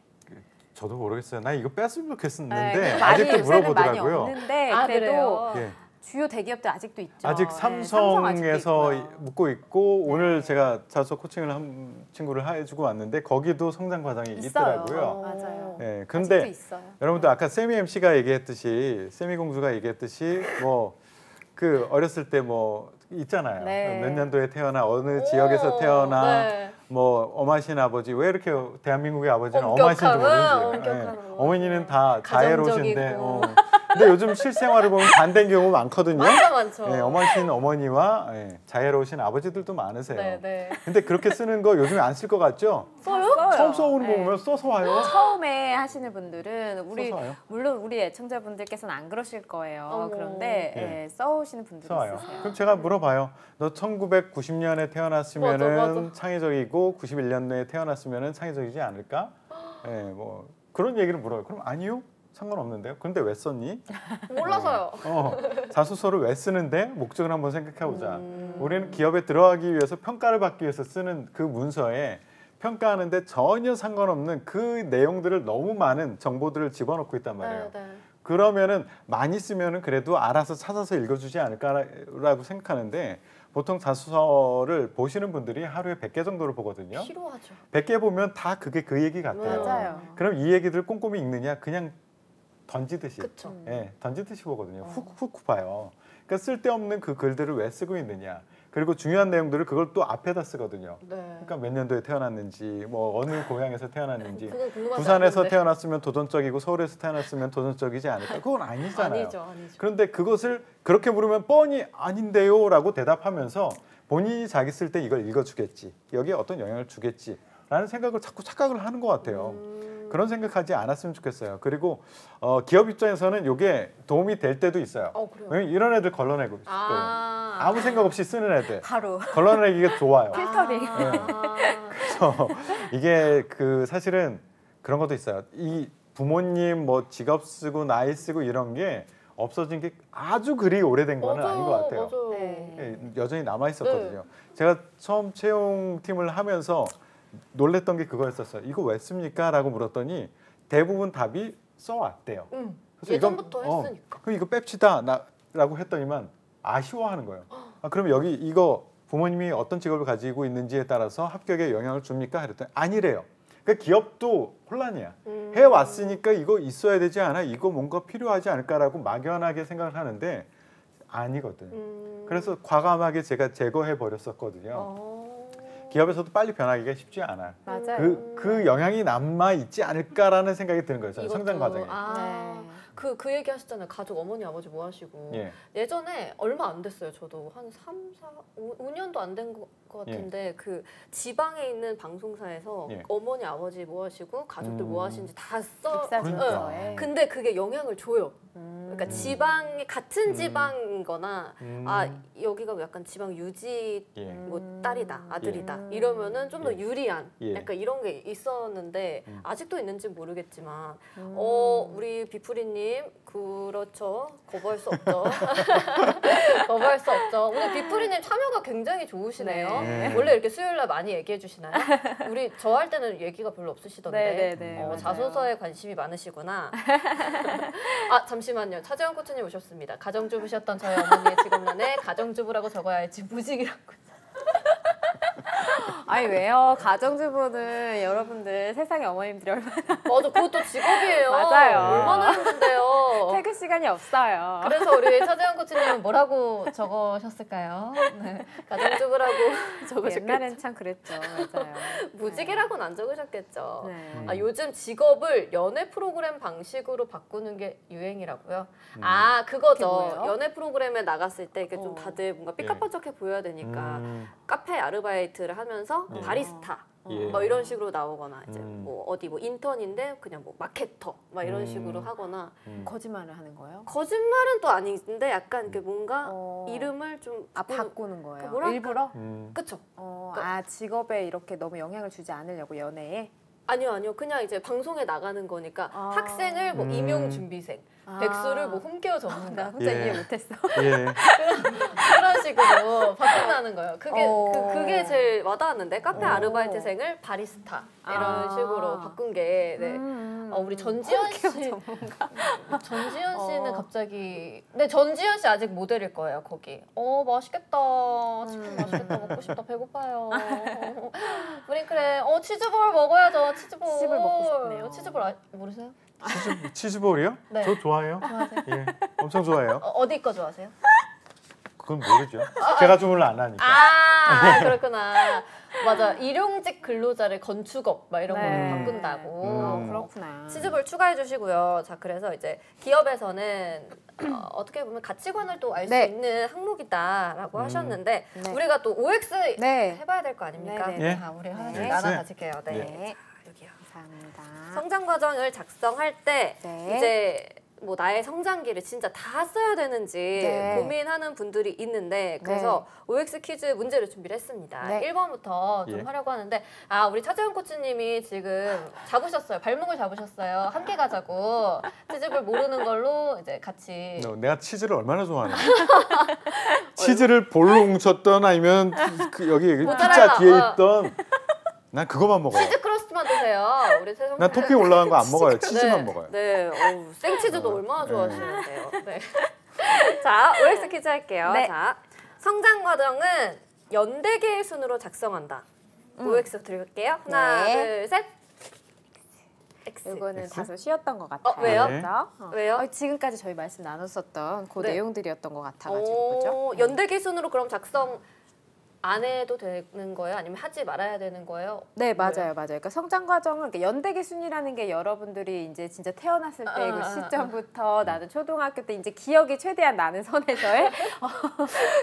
저도 모르겠어요. 나 이거 뺐으면 네, 좋겠었는데 많이 아직도 요새는 많이 물어보더라고요. 없는데 아, 그래도 그래요? 예. 주요 대기업들 아직도 있죠. 아직 네, 삼성에서 아직도 있고요. 묻고 있고 오늘 제가 자소 코칭을 한 친구를 해주고 왔는데 거기도 성장 과정이 있어요. 있더라고요. 맞아요. 예, 아직도 근데 있어요. 여러분들 아까 세미 MC가 얘기했듯이 세미 공주가 얘기했듯이 뭐 그 어렸을 때 뭐 있잖아요. 네. 몇 년도에 태어나 어느 오, 지역에서 태어나 네. 뭐 엄하신 아버지 왜 이렇게 대한민국의 아버지는 엄격하고, 엄하신지 모르지. 엄격하고. 어머니는 다 자애로우신데. 가정적이고. 근데 요즘 실생활을 보면 반대인 경우 많거든요. 많죠. 예, 엄하신 어머니와 자애로우신 아버지들도 많으세요. 네, 네. 근데 그렇게 쓰는 거 요즘에 안 쓸 것 같죠? 써요? 처음 써오는 거 네. 보면 써서 와요. 처음에 하시는 분들은 써서 와요. 물론 우리 애청자분들께서는 안 그러실 거예요. 어머. 그런데 예. 써오시는 분들이 써와요. 있으세요. 그럼 제가 물어봐요. 너 1990년에 태어났으면은 맞아. 창의적이고 91년도에 태어났으면은 창의적이지 않을까? 예, 뭐 그런 얘기를 물어요. 그럼 아니요. 상관없는데요. 그런데 왜 썼니? 몰라서요. 자소서를 왜 쓰는데 목적을 한번 생각해 보자. 우리는 기업에 들어가기 위해서 평가를 받기 위해서 쓰는 그 문서에 평가하는데 전혀 상관없는 그 내용들을 너무 많은 정보들을 집어넣고 있단 말이에요. 네, 네. 그러면은 많이 쓰면은 그래도 알아서 찾아서 읽어주지 않을까라고 생각하는데 보통 자소서를 보시는 분들이 하루에 100개 정도를 보거든요. 필요하죠. 100개 보면 다 그게 그 얘기 같아요. 맞아요. 그럼 이 얘기들 꼼꼼히 읽느냐? 그냥 던지듯이. 그렇죠. 예, 던지듯이 보거든요. 훅훅 봐요. 그러니까 쓸데없는 그 글들을 왜 쓰고 있느냐. 그리고 중요한 내용들을 그걸 또 앞에다 쓰거든요. 네. 그러니까 몇 년도에 태어났는지, 뭐 어느 고향에서 태어났는지, 그건 궁금하지 부산에서 않은데. 태어났으면 도전적이고 서울에서 태어났으면 도전적이지 않을까? 그건 아니잖아요. 아니죠, 아니죠. 그런데 그것을 그렇게 물으면 뻔히 아닌데요라고 대답하면서 본인이 자기 쓸 때 이걸 읽어주겠지, 여기에 어떤 영향을 주겠지라는 생각을 자꾸 착각을 하는 것 같아요. 그런 생각하지 않았으면 좋겠어요. 그리고 기업 입장에서는 이게 도움이 될 때도 있어요. 그래요? 왜냐면 이런 애들 걸러내고 싶어요. 아무 생각 없이 쓰는 애들 바로 걸러내기가 좋아요. 필터링. 그래서 이게 그 사실은 그런 것도 있어요. 이 부모님 뭐 직업 쓰고 나이 쓰고 이런 게 없어진 게 아주 그리 오래된 거는 아닌 것 같아요. 맞아요. 네. 예, 여전히 남아 있었거든요. 제가 처음 채용팀을 하면서 놀랬던 게 그거였었어요. 이거 왜 씁니까? 라고 물었더니 대부분 답이 써왔대요. 그래서 예전부터 이건, 했으니까. 그럼 이거 뺍시다 라고 했더니만 아쉬워하는 거예요. 그럼 여기 이거 부모님이 어떤 직업을 가지고 있는지에 따라서 합격에 영향을 줍니까? 이랬더니 아니래요. 그러니까 기업도 혼란이야. 해왔으니까 이거 있어야 되지 않아? 이거 뭔가 필요하지 않을까라고 막연하게 생각을 하는데 아니거든. 그래서 과감하게 제가 제거해 버렸었거든요. 기업에서도 빨리 변하기가 쉽지 않아요. 맞아요. 그 영향이 남아 있지 않을까라는 생각이 드는 거예요. 저는 성장 과정에. 네. 그 얘기 하셨잖아요. 가족 어머니 아버지 뭐 하시고. 예. 예전에 얼마 안 됐어요. 저도 한 3, 4, 5년도 안 된 것 같은데 그 지방에 있는 방송사에서 예. 어머니 아버지 뭐 하시고 가족들 뭐 하시는지 다 써. 그러니까. 네. 근데 그게 영향을 줘요. 그러니까 지방이 같은 지방이거나 아 여기가 약간 지방 유지 예. 뭐 딸이다 아들이다 이러면은 좀 더 예. 유리한 예. 약간 이런 게 있었는데 아직도 있는지 모르겠지만 우리 비프리님 그렇죠 거부할 수 없죠. 거부할 수 없죠. 오늘 비프리님 참여가 굉장히 좋으시네요. 네. 원래 이렇게 수요일날 많이 얘기해 주시나요? 우리 저 할 때는 얘기가 별로 없으시던데 맞아요. 자소서에 관심이 많으시구나. 아 잠시만요. 차재원 코치님 오셨습니다. 가정주부셨던 저희 어머니의 직업란에 가정주부라고 적어야 할지 무직이라고. 아니 왜요? 가정주부는 여러분들 세상에 어머님들이 얼마나 맞아, 그것도 직업이에요. 맞아요. 얼마나 힘든데요. 퇴근 시간이 없어요. 그래서 우리 차재원 코치님은 뭐라고 적으셨을까요? 네. 가정주부라고 적으셨겠죠. 옛날엔 참 그랬죠. 맞아요. 무직이라고는 안 적으셨겠죠. 네. 아, 요즘 직업을 연애 프로그램 방식으로 바꾸는 게 유행이라고요? 아, 그거죠. 그게 뭐예요? 연애 프로그램에 나갔을 때 이게 좀 다들 뭔가 삐까뻔쩍해 보여야 되니까 카페 아르바이트를 하면서 예. 바리스타 예. 뭐 이런 식으로 나오거나 이제 뭐 어디 뭐 인턴인데 그냥 뭐 마케터 막 이런 식으로 하거나 거짓말을 하는 거예요? 거짓말은 또 아닌데 약간 이렇게 뭔가 어. 이름을 좀 바꾸는 거예요. 뭐랄까? 일부러? 그쵸? 아 직업에 이렇게 너무 영향을 주지 않으려고 연애에? 아니요. 그냥 이제 방송에 나가는 거니까 학생을 뭐 임용 준비생, 백수를 뭐 홈케어 나 전문가 혼자 예. 이해 못했어. 예. 그런 식으로 바꾼다는 거예요. 그게 어. 그게 제일 와닿았는데 카페 아르바이트생을 바리스타 이런 아. 식으로 바꾼 게 네. 우리 전지현 씨 전지현 씨는 갑자기 근데 전지현 씨 아직 모델일 거예요 거기. 맛있겠다. 치킨 맛있겠다. 먹고 싶다. 배고파요. 브링크래. 치즈볼 먹어야죠. 치즈볼. 치즈볼 먹고 싶네요. 치즈볼 모르세요? 치즈볼이요? 네. 저 좋아해요. 좋아하세요? 예. 엄청 좋아해요. 어디 거 좋아하세요? 그건 모르죠. 제가 주문을 안 하니까. 아 그렇구나. 맞아. 일용직 근로자를 건축업 막 이런 걸로 네. 바꾼다고. 그렇구나. 치즈볼 추가해 주시고요. 자, 그래서 이제 기업에서는 어떻게 보면 가치관을 또 알 수 네. 있는 항목이다라고 하셨는데 네. 우리가 또 OX 네. 해봐야 될 거 아닙니까? 네, 네, 네. 자, 우리 네. 하나씩 네. 나눠 가질게요. 네. 네. 자, 여기요. 감사합니다. 성장 과정을 작성할 때 네. 이제 뭐 나의 성장기를 진짜 다 써야 되는지 네. 고민하는 분들이 있는데 그래서 OX 퀴즈 문제를 준비를 했습니다. 네. 1번부터 좀 예. 하려고 하는데 우리 차재현 코치님이 지금 잡으셨어요. 발목을 잡으셨어요. 함께 가자고. 치즈볼 모르는 걸로 이제 같이 내가 치즈를 얼마나 좋아하는지. 치즈를 볼로 뭉쳤던 아니면 여기 모짜렐라, 피자 뒤에 있던 난 그거만 먹어요. 치즈 크러스트만 드세요. 우리 세종 난 토핑 올라간 거 안 먹어요. 치즈만 먹어요. 네, 생치즈도 얼마나 좋아하시는데요. 네. 자, OX 퀴즈 할게요. 네. 자, 성장 과정은 연대계의 순으로 작성한다. OX 드릴게요. 하나, 네. 둘, 셋. X. 이거는 X? 다소 쉬웠던 것 같아요. 왜요? 네. 그죠? 왜요? 지금까지 저희 말씀 나눴었던 그 네. 내용들이었던 것 같아가지고 그죠? 연대계 순으로 그럼 작성 안 해도 되는 거예요? 아니면 하지 말아야 되는 거예요? 네 맞아요. 그러니까 성장 과정은 그러니까 연대기 순이라는 게 여러분들이 이제 진짜 태어났을 때 그 시점부터 나는 초등학교 때 이제 기억이 최대한 나는 선에서의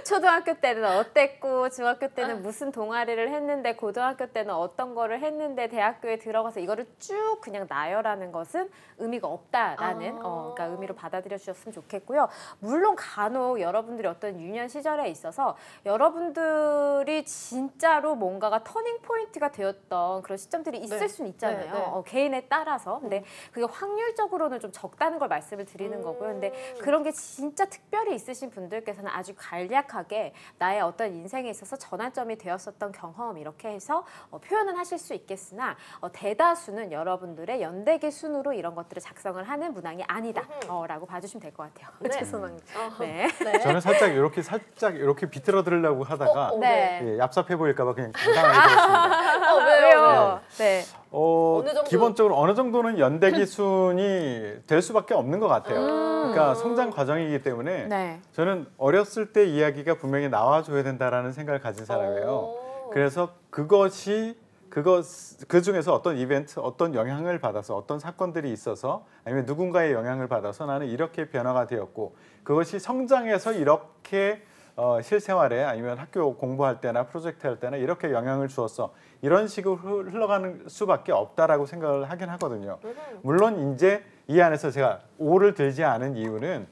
초등학교 때는 어땠고 중학교 때는 무슨 동아리를 했는데 고등학교 때는 어떤 거를 했는데 대학교에 들어가서 이거를 쭉 그냥 나열하는 것은 의미가 없다라는 그러니까 의미로 받아들여 주셨으면 좋겠고요. 물론 간혹 여러분들이 어떤 유년 시절에 있어서 여러분들이 진짜로 뭔가가 터닝 포인트가 되었던 그런 시점들이 있을 네. 수는 있잖아요. 네, 네. 개인에 따라서. 근데 그게 확률적으로는 좀 적다는 걸 말씀을 드리는 거고요. 근데 그런 게 진짜 특별히 있으신 분들께서는 아주 간략하게 나의 어떤 인생에 있어서 전환점이 되었었던 경험 이렇게 해서 표현은 하실 수 있겠으나 대다수는 여러분들의 연대기 순으로 이런 것들을 작성을 하는 문항이 아니다 라고 봐주시면 될 것 같아요. 네. 죄송합니다. 네. 네. 저는 살짝 이렇게 비틀어드리려고 하다가 네. 예, 얍삽해 보일까봐 그냥 당당하게 들었습니다. 왜요? 네. 어느 정도? 기본적으로 어느 정도는 연대기 순이 될 수밖에 없는 것 같아요. 그러니까 성장 과정이기 때문에 네. 저는 어렸을 때 이야기가 분명히 나와줘야 된다라는 생각을 가진 사람이에요. 그래서 그것이 그 중에서 어떤 이벤트, 어떤 영향을 받아서 어떤 사건들이 있어서 아니면 누군가의 영향을 받아서 나는 이렇게 변화가 되었고 그것이 성장해서 이렇게 실생활에 아니면 학교 공부할 때나 프로젝트 할 때나 이렇게 영향을 주었어. 이런 식으로 흘러가는 수밖에 없다라고 생각을 하긴 하거든요. 물론 이제 이 안에서 제가 O를 들지 않은 이유는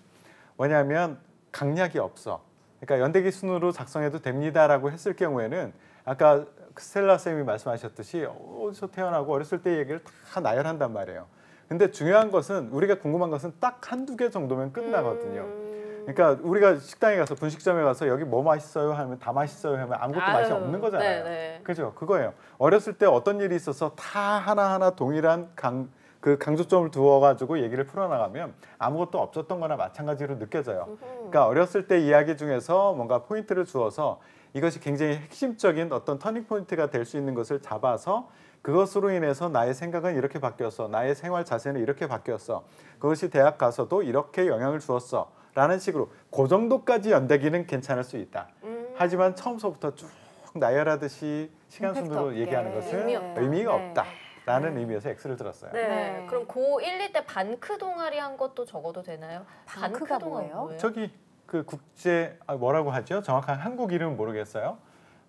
뭐냐면 강약이 없어. 그러니까 연대기 순으로 작성해도 됩니다라고 했을 경우에는 아까 스텔라 쌤이 말씀하셨듯이 어디서 태어나고 어렸을 때 얘기를 다 나열한단 말이에요. 근데 중요한 것은 우리가 궁금한 것은 딱 한두 개 정도면 끝나거든요. 그러니까 우리가 식당에 가서 분식점에 가서 여기 뭐 맛있어요 하면 다 맛있어요 하면 아무것도 맛이 없는 거잖아요. 네네. 그죠? 그거예요. 어렸을 때 어떤 일이 있어서 다 하나하나 동일한 강조점을 두어가지고 얘기를 풀어나가면 아무것도 없었던 거나 마찬가지로 느껴져요. 그러니까 어렸을 때 이야기 중에서 뭔가 포인트를 주어서 이것이 굉장히 핵심적인 어떤 터닝 포인트가 될 수 있는 것을 잡아서 그것으로 인해서 나의 생각은 이렇게 바뀌었어. 나의 생활 자세는 이렇게 바뀌었어. 그것이 대학 가서도 이렇게 영향을 주었어. 라는 식으로 그 정도까지 연대기는 괜찮을 수 있다. 하지만 처음서부터 쭉 나열하듯이 시간 순으로 없게. 얘기하는 것은 의미가 없다라는 의미에서 X를 들었어요. 네. 네. 그럼 고 1, 2 때 반크 동아리 한 것도 적어도 되나요? 반크가 동아리 뭐예요? 저기 그 국제 뭐라고 하죠? 정확한 한국 이름은 모르겠어요.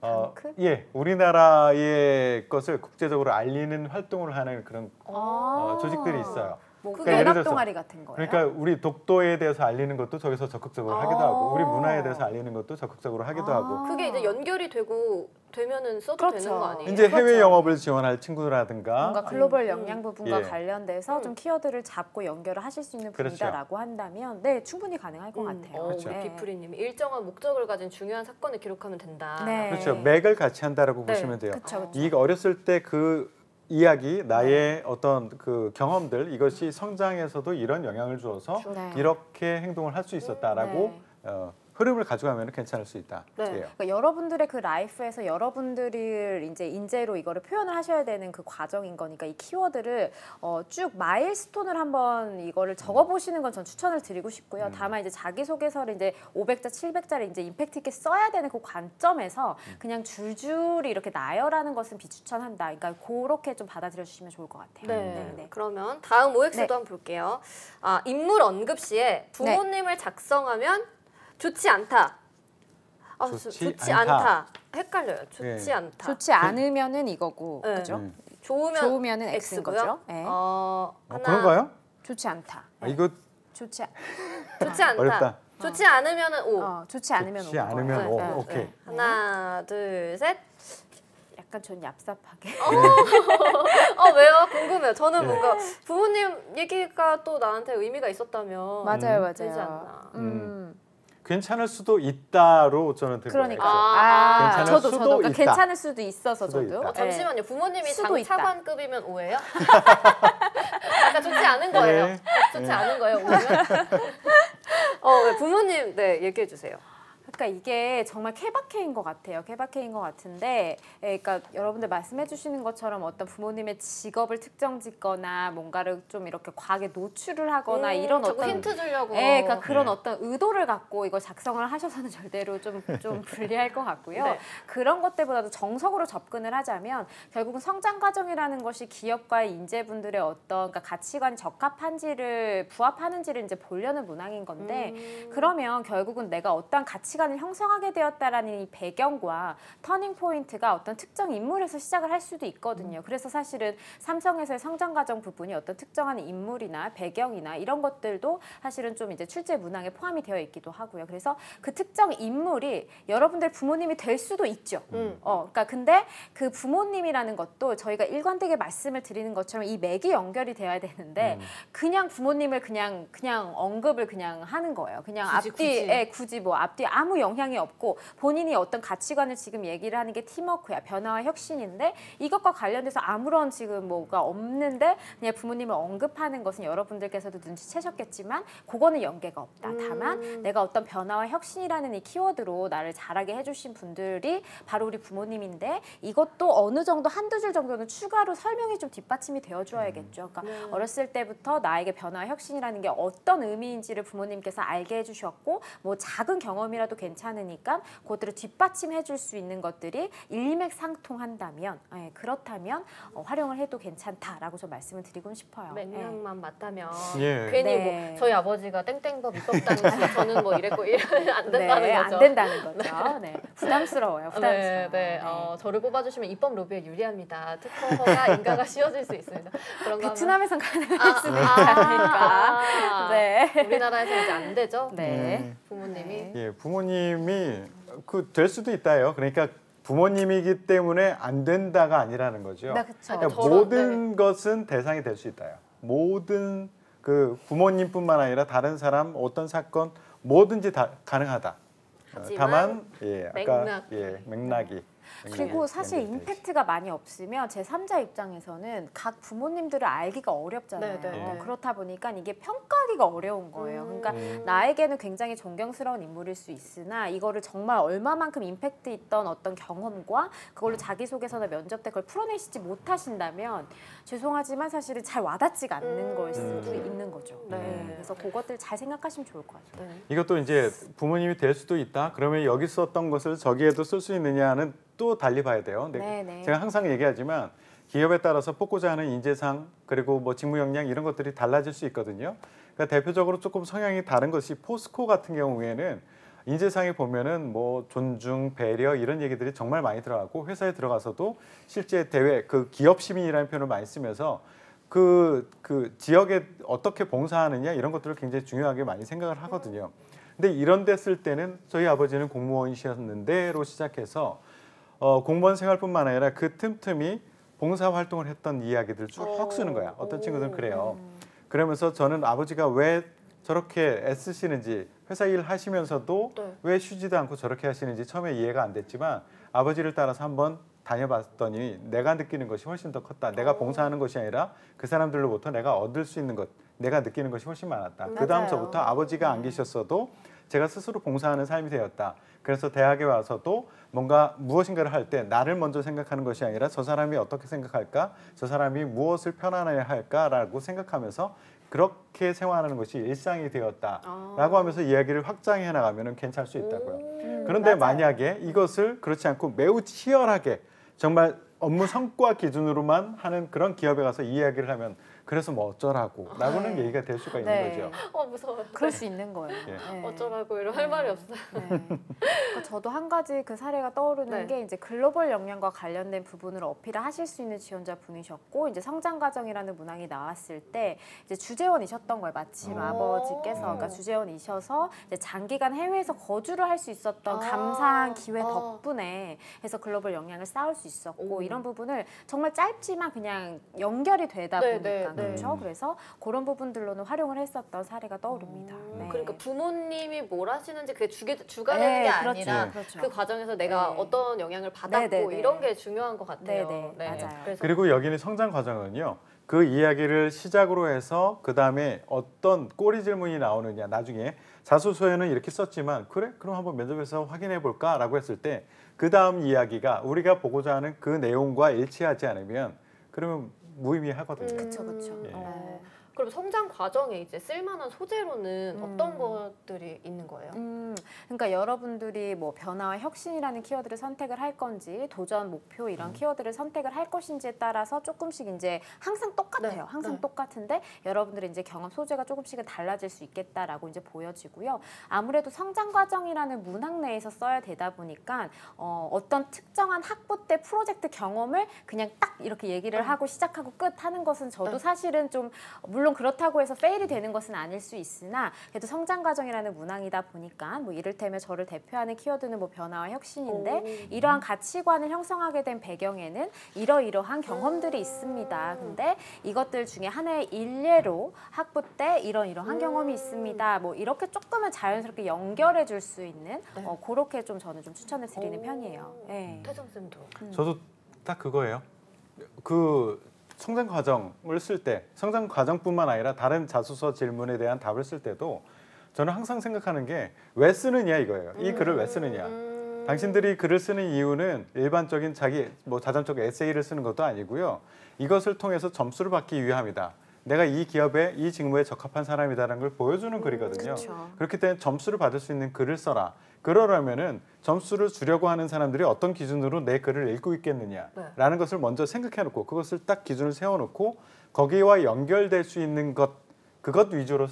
반크? 예, 우리나라의 것을 국제적으로 알리는 활동을 하는 그런 조직들이 있어요. 뭐 그러니까 예를 연합 들어서 동아리 같은 거예요? 그러니까 우리 독도에 대해서 알리는 것도 저기서 적극적으로 하기도 하고 우리 문화에 대해서 알리는 것도 적극적으로 하기도 하고 그게 이제 연결이 되면은 써도 그렇죠. 되는 거 아니에요? 이제 해외 그렇죠. 영업을 지원할 친구라든가 뭔가 글로벌 영양 부분과 예. 관련돼서 좀 키워드를 잡고 연결을 하실 수 있는 그렇죠. 분이다라고 한다면 네 충분히 가능할 것 같아요. 그렇죠. 네. 비프리님이 일정한 목적을 가진 중요한 사건을 기록하면 된다. 네. 그렇죠. 맥을 같이 한다라고 네. 보시면 돼요. 그렇죠. 이 어렸을 때 그 이야기, 나의 어떤 그 경험들 이것이 성장에서도 이런 영향을 주어서 네. 이렇게 행동을 할 수 있었다라고 흐름을 가져가면 괜찮을 수 있다. 네. 예요. 그러니까 여러분들의 그 라이프에서 여러분들이 이제 인재로 이거를 표현을 하셔야 되는 그 과정인 거니까 이 키워드를 쭉 마일스톤을 한번 이거를 적어보시는 건 전 추천을 드리고 싶고요. 다만 이제 자기소개서를 이제 500자, 700자를 이제 임팩트 있게 써야 되는 그 관점에서 그냥 줄줄이 이렇게 나열하는 것은 비추천한다. 그러니까 그렇게 좀 받아들여 주시면 좋을 것 같아요. 네. 그러면 다음 OX도 네. 한번 볼게요. 인물 언급 시에 부모님을 작성하면 좋지 않다. 좋지 않다. 헷갈려요. 좋지 네. 않다. 좋지 않으면은 이거고, 네. 그죠? 좋으면은 X인 X고요. 거죠. 네. 그런가요? 좋지 않다. 이거 좋지 않다. 어렵다. 좋지 않으면은 O. 좋지 않으면 좋지 오는 거예요. 않으면 O. 네. 오케이. 하나, 둘, 셋. 약간 좀 얍삽하게. 왜요? 궁금해요. 저는 네. 뭔가 부모님 얘기가 또 나한테 의미가 있었다면 맞아요, 되지 맞아요. 않나. 괜찮을 수도 있다로 저는 들어요. 그러니까 괜찮을 저도 수도 그러니까 있다. 괜찮을 수도 있어서 수도 저도. 있다. 잠시만요. 부모님이 수도 있다. 장차관급이면 오해요? 약간 좋지 않은 거예요. 네. 좋지 않은 거예요, 오해면? 부모님, 네, 얘기해 주세요. 그러니까 이게 정말 케바케인 것 같아요. 케바케인 것 같은데, 그러니까 여러분들 말씀해 주시는 것처럼 어떤 부모님의 직업을 특정 짓거나 뭔가를 좀 이렇게 과하게 노출을 하거나 이런 자꾸 어떤 힌트 주려고. 그러니까 그런 네. 어떤 의도를 갖고 이걸 작성을 하셔서는 절대로 좀 불리할 것 같고요. 네. 그런 것들보다도 정석으로 접근을 하자면 결국은 성장 과정이라는 것이 기업과의 인재분들의 어떤 그러니까 가치관이 적합한지를 부합하는지를 이제 보려는 문항인 건데 그러면 결국은 내가 어떤 가치관을 형성하게 되었다라는 이 배경과 터닝 포인트가 어떤 특정 인물에서 시작을 할 수도 있거든요. 그래서 사실은 삼성에서의 성장 과정 부분이 어떤 특정한 인물이나 배경이나 이런 것들도 사실은 좀 이제 출제 문항에 포함이 되어 있기도 하고요. 그래서 그 특정 인물이 여러분들 부모님이 될 수도 있죠. 그러니까 근데 그 부모님이라는 것도 저희가 일관되게 말씀을 드리는 것처럼 이 맥이 연결이 되어야 되는데 그냥 부모님을 그냥 언급을 그냥 하는 거예요. 그냥 굳이 뭐 앞뒤 아무 영향이 없고 본인이 어떤 가치관을 지금 얘기를 하는 게 팀워크야, 변화와 혁신인데 이것과 관련돼서 아무런 지금 뭐가 없는데 그냥 부모님을 언급하는 것은 여러분들께서도 눈치채셨겠지만 그거는 연계가 없다. 다만 내가 어떤 변화와 혁신이라는 이 키워드로 나를 자라게 해주신 분들이 바로 우리 부모님인데 이것도 어느 정도 한두 줄 정도는 추가로 설명이 좀 뒷받침이 되어줘야겠죠. 그러니까 어렸을 때부터 나에게 변화와 혁신이라는 게 어떤 의미인지를 부모님께서 알게 해주셨고 뭐 작은 경험이라도 괜찮으니까 그것들을 뒷받침해 줄 수 있는 것들이 일맥상통한다면 그렇다면 활용을 해도 괜찮다라고 좀 말씀을 드리고 싶어요. 맥락만 맞다면 예. 괜히 네. 뭐 저희 아버지가 땡땡법 입법당시 저는 뭐 이랬고 이러면 안 된다는 거죠. 안 된다는 거죠. 네. 부담스러워요. 부담스러워요. 네. 저를 뽑아주시면 입법 로비에 유리합니다. 특허가 인가가 씌워질 수 있습니다. 그런 거 베트남에선 가능할 수도 있지 않을까. 네. 우리나라에서 이제 안 되죠? 네. 부모님이. 예, 부모님이 될 수도 있다요. 그러니까 부모님이기 때문에 안 된다가 아니라는 거죠. 네, 그쵸. 그러니까 저런, 모든 것은 대상이 될 수 있다요. 모든 그 부모님뿐만 아니라 다른 사람 어떤 사건 뭐든지 다 가능하다. 다만 아까 맥락이 그리고 사실 연결돼 있지. 임팩트가 많이 없으면 제3자 입장에서는 각 부모님들을 알기가 어렵잖아요. 네. 그렇다 보니까 이게 평가하기가 어려운 거예요. 그러니까 나에게는 굉장히 존경스러운 인물일 수 있으나 이거를 정말 얼마만큼 임팩트 있던 어떤 경험과 그걸로 자기소개서나 면접 때 그걸 풀어내시지 못하신다면 죄송하지만 사실은 잘 와닿지가 않는 걸 수도 있는 거죠. 네. 그래서 그것들 잘 생각하시면 좋을 것 같아요. 네. 이것도 이제 부모님이 될 수도 있다. 그러면 여기 썼던 것을 저기에도 쓸 수 있느냐는 또 달리 봐야 돼요. 근데 네. 제가 항상 얘기하지만 기업에 따라서 뽑고자 하는 인재상 그리고 뭐 직무 역량 이런 것들이 달라질 수 있거든요. 그러니까 대표적으로 조금 성향이 다른 것이 포스코 같은 경우에는 인재상에 보면은 뭐 존중, 배려 이런 얘기들이 정말 많이 들어가고 회사에 들어가서도 실제 대외 그 기업 시민이라는 표현을 많이 쓰면서 그 지역에 어떻게 봉사하느냐 이런 것들을 굉장히 중요하게 많이 생각을 하거든요. 근데 이런 데 쓸 때는 저희 아버지는 공무원이셨는데로 시작해서 공무원 생활뿐만 아니라 그 틈틈이 봉사 활동을 했던 이야기들 쭉 쓰는 거야. 어떤 친구들은 그래요. 그러면서 저는 아버지가 왜 저렇게 애쓰시는지 회사 일 하시면서도 왜 쉬지도 않고 저렇게 하시는지 처음에 이해가 안 됐지만 아버지를 따라서 한번 다녀봤더니 내가 느끼는 것이 훨씬 더 컸다. 내가 봉사하는 것이 아니라 그 사람들로부터 내가 얻을 수 있는 것, 내가 느끼는 것이 훨씬 많았다. 그 다음서부터 아버지가 안 계셨어도 제가 스스로 봉사하는 삶이 되었다. 그래서 대학에 와서도 뭔가 무엇인가를 할 때 나를 먼저 생각하는 것이 아니라 저 사람이 어떻게 생각할까? 저 사람이 무엇을 편안해야 할까라고 생각하면서 그렇게 생활하는 것이 일상이 되었다라고 하면서 이야기를 확장해 나가면 괜찮을 수 있다고요. 그런데 만약에 이것을 그렇지 않고 매우 치열하게 정말 업무 성과 기준으로만 하는 그런 기업에 가서 이야기를 하면 그래서 뭐 어쩌라고 라고는 얘기가 될 수가 있는 거죠. 무서워요. 그럴 수 있는 거예요. 어쩌라고 이런 할 말이 없어요. 그러니까 저도 한 가지 그 사례가 떠오르는 게 이제 글로벌 역량과 관련된 부분을 어필을 하실 수 있는 지원자 분이셨고 이제 성장 과정이라는 문항이 나왔을 때 이제 주재원이셨던 거예요. 마침 아버지께서 그러니까 주재원이셔서 이제 장기간 해외에서 거주를 할 수 있었던 감사한 기회 덕분에 해서 글로벌 역량을 쌓을 수 있었고 이런 부분을 정말 짧지만 그냥 연결이 되다 보니까 그렇죠. 그래서 그런 부분들로는 활용을 했었던 사례가 떠오릅니다. 그러니까 부모님이 뭘 하시는지 그게 주가 되는 게 아니라 그 과정에서 내가 어떤 영향을 받았고 이런 게 중요한 것 같아요. 맞아요. 그리고 여기는 성장 과정은요. 그 이야기를 시작으로 해서 그 다음에 어떤 꼬리 질문이 나오느냐 나중에 자소서에는 이렇게 썼지만 그래? 그럼 한번 면접에서 확인해 볼까라고 했을 때 그 다음 이야기가 우리가 보고자 하는 그 내용과 일치하지 않으면 그러면 무의미하거든요. 그렇죠. 그럼 성장 과정에 이제 쓸만한 소재로는 어떤 것들이 있는 거예요? 그러니까 여러분들이 뭐 변화와 혁신이라는 키워드를 선택을 할 건지 도전, 목표 이런 키워드를 선택을 할 것인지에 따라서 조금씩 이제 항상 똑같아요. 항상 똑같은데 여러분들의 이제 경험 소재가 조금씩은 달라질 수 있겠다라고 이제 보여지고요. 아무래도 성장 과정이라는 문학 내에서 써야 되다 보니까 어떤 특정한 학부 때 프로젝트 경험을 그냥 딱 이렇게 얘기를 하고 시작하고 끝 하는 것은 저도 사실은 좀 물론 그렇다고 해서 페일이 되는 것은 아닐 수 있으나 그래도 성장 과정이라는 문항이다 보니까 뭐 이를테면 저를 대표하는 키워드는 뭐 변화와 혁신인데 이러한 가치관을 형성하게 된 배경에는 이러이러한 경험들이 있습니다. 근데 이것들 중에 하나의 일례로 학부 때 이러이러한 경험이 있습니다. 뭐 이렇게 조금은 자연스럽게 연결해 줄 수 있는 그렇게 좀 저는 좀 추천을 드리는 편이에요. 태정 쌤도. 저도 딱 그거예요. 그 성장 과정을 쓸 때 성장 과정뿐만 아니라 다른 자소서 질문에 대한 답을 쓸 때도 저는 항상 생각하는 게 왜 쓰느냐 이거예요. 이 글을 왜 쓰느냐. 당신들이 글을 쓰는 이유는 일반적인 자기 뭐 자전적 에세이를 쓰는 것도 아니고요. 이것을 통해서 점수를 받기 위함이다. 내가 이 기업에 이 직무에 적합한 사람이다라는 걸 보여주는 글이거든요. 그쵸. 그렇기 때문에 점수를 받을 수 있는 글을 써라. 그러려면은 점수를 주려고 하는 사람들이 어떤 기준으로 내 글을 읽고 있겠느냐라는 것을 먼저 생각해놓고 그것을 딱 기준을 세워놓고 거기와 연결될 수 있는 것 그것 위주로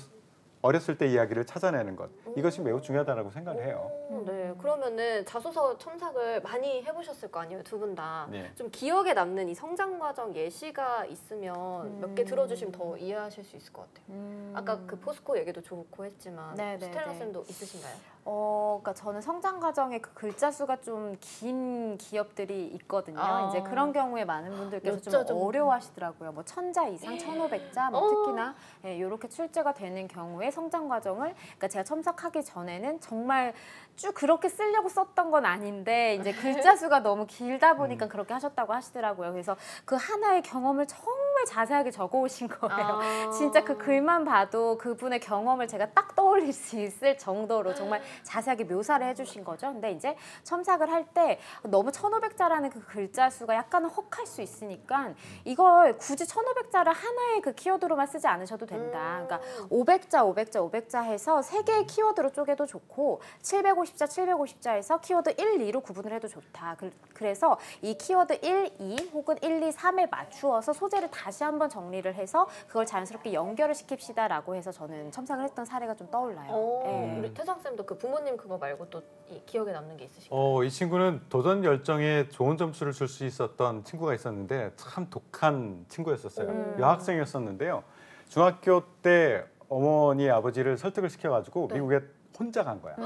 어렸을 때 이야기를 찾아내는 것 이것이 매우 중요하다고 생각해요. 네, 그러면은 자소서 첨삭을 많이 해보셨을 거 아니에요, 두 분 다. 네. 좀 기억에 남는 이 성장 과정 예시가 있으면 몇 개 들어주시면 더 이해하실 수 있을 것 같아요. 아까 그 포스코 얘기도 좋고 했지만 네, 네, 스텔라 네. 쌤도 있으신가요? 그러니까 저는 성장 과정에 그 글자 수가 좀 긴 기업들이 있거든요. 아. 이제 그런 경우에 많은 분들께서 몇 좀 자 정도? 어려워하시더라고요. 뭐 1000자 이상, 1500자, 뭐 특히나 이렇게 출제가 되는 경우에 성장 과정을, 그러니까 제가 첨삭하기 전에는 정말 쭉 그렇게 쓰려고 썼던 건 아닌데 이제 글자 수가 너무 길다 보니까 그렇게 하셨다고 하시더라고요. 그래서 그 하나의 경험을 정말 자세하게 적어오신 거예요. 진짜 그 글만 봐도 그분의 경험을 제가 딱 떠올릴 수 있을 정도로 정말 자세하게 묘사를 해주신 거죠. 근데 이제 첨삭을 할 때 너무 1500자라는 그 글자 수가 약간 혹할 수 있으니까 이걸 굳이 1500자를 하나의 그 키워드로만 쓰지 않으셔도 된다. 그러니까 500자 해서 3개의 키워드로 쪼개도 좋고 750자, 750자에서 키워드 1, 2로 구분을 해도 좋다. 그래서 이 키워드 1, 2 혹은 1, 2, 3에 맞추어서 소재를 다시 한번 정리를 해서 그걸 자연스럽게 연결을 시킵시다라고 해서 저는 첨삭을 했던 사례가 좀 떠올라요. 네. 우리 태상 쌤도 그 부모님 그거 말고 또 이 기억에 남는 게 있으신가요? 이 친구는 도전 열정에 좋은 점수를 줄 수 있었던 친구가 있었는데 참 독한 친구였었어요. 여학생이었었는데요. 중학교 때 어머니 아버지를 설득을 시켜가지고 네. 미국에 혼자 간 거야.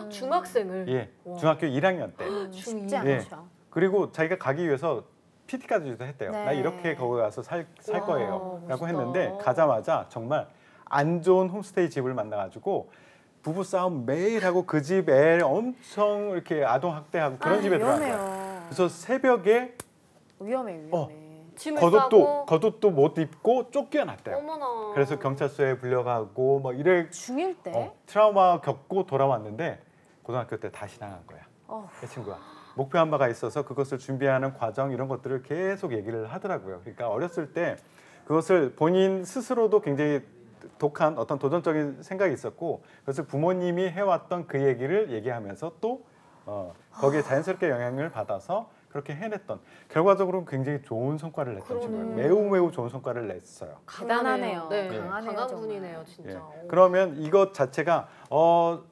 중학생을. 예, 와. 중학교 1학년 때. 쉽지 예. 않죠. 그리고 자기가 가기 위해서 PT까지도 했대요. 네. 나 이렇게 거기 가서 살 와, 거예요. 라고 멋있다. 했는데 가자마자 정말 안 좋은 홈스테이 집을 만나가지고 부부 싸움 매일 하고 그 집 애 엄청 이렇게 아동 학대하고 그런 집에 들어간 거예요. 위험해요. 그래서 새벽에 위험해. 짐을 겉옷도 못 입고 쫓겨났대요. 어머나. 그래서 경찰서에 불려가고 뭐 이래 중1 때? 트라우마 겪고 돌아왔는데 고등학교 때 다시 당한 거야. 그 친구가. 목표한 바가 있어서 그것을 준비하는 과정 이런 것들을 계속 얘기를 하더라고요. 그러니까 어렸을 때 그것을 본인 스스로도 굉장히 독한 어떤 도전적인 생각이 있었고 그것을 부모님이 해왔던 그 얘기를 얘기하면서 또 거기에 자연스럽게 영향을 받아서 그렇게 해냈던 결과적으로는 굉장히 좋은 성과를 냈던 친구예요. 매우 좋은 성과를 냈어요. 대단하네요. 네, 강하네요, 강한 정말. 분이네요, 진짜. 예. 오. 그러면 이것 자체가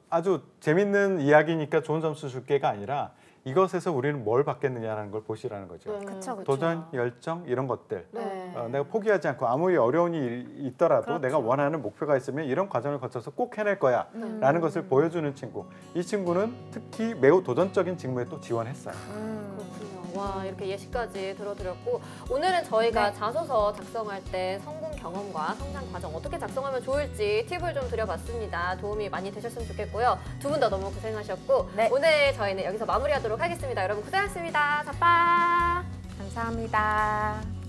아주 재밌는 이야기니까 좋은 점수 줄게가 아니라 이것에서 우리는 뭘 받겠느냐라는 걸 보시라는 거죠. 그쵸. 도전, 열정 이런 것들. 네. 내가 포기하지 않고 아무리 어려운 일이 있더라도 그렇죠. 내가 원하는 목표가 있으면 이런 과정을 거쳐서 꼭 해낼 거야 라는 것을 보여주는 친구. 이 친구는 특히 매우 도전적인 직무에 또 지원했어요. 그렇군요. 와, 이렇게 예시까지 들어드렸고 오늘은 저희가 네. 자소서 작성할 때 성공 경험과 성장 과정 어떻게 작성하면 좋을지 팁을 좀 드려봤습니다. 도움이 많이 되셨으면 좋겠고요. 두 분 다 너무 고생하셨고 네. 오늘 저희는 여기서 마무리하도록 하겠습니다. 여러분 고생하셨습니다. 자빠! 감사합니다.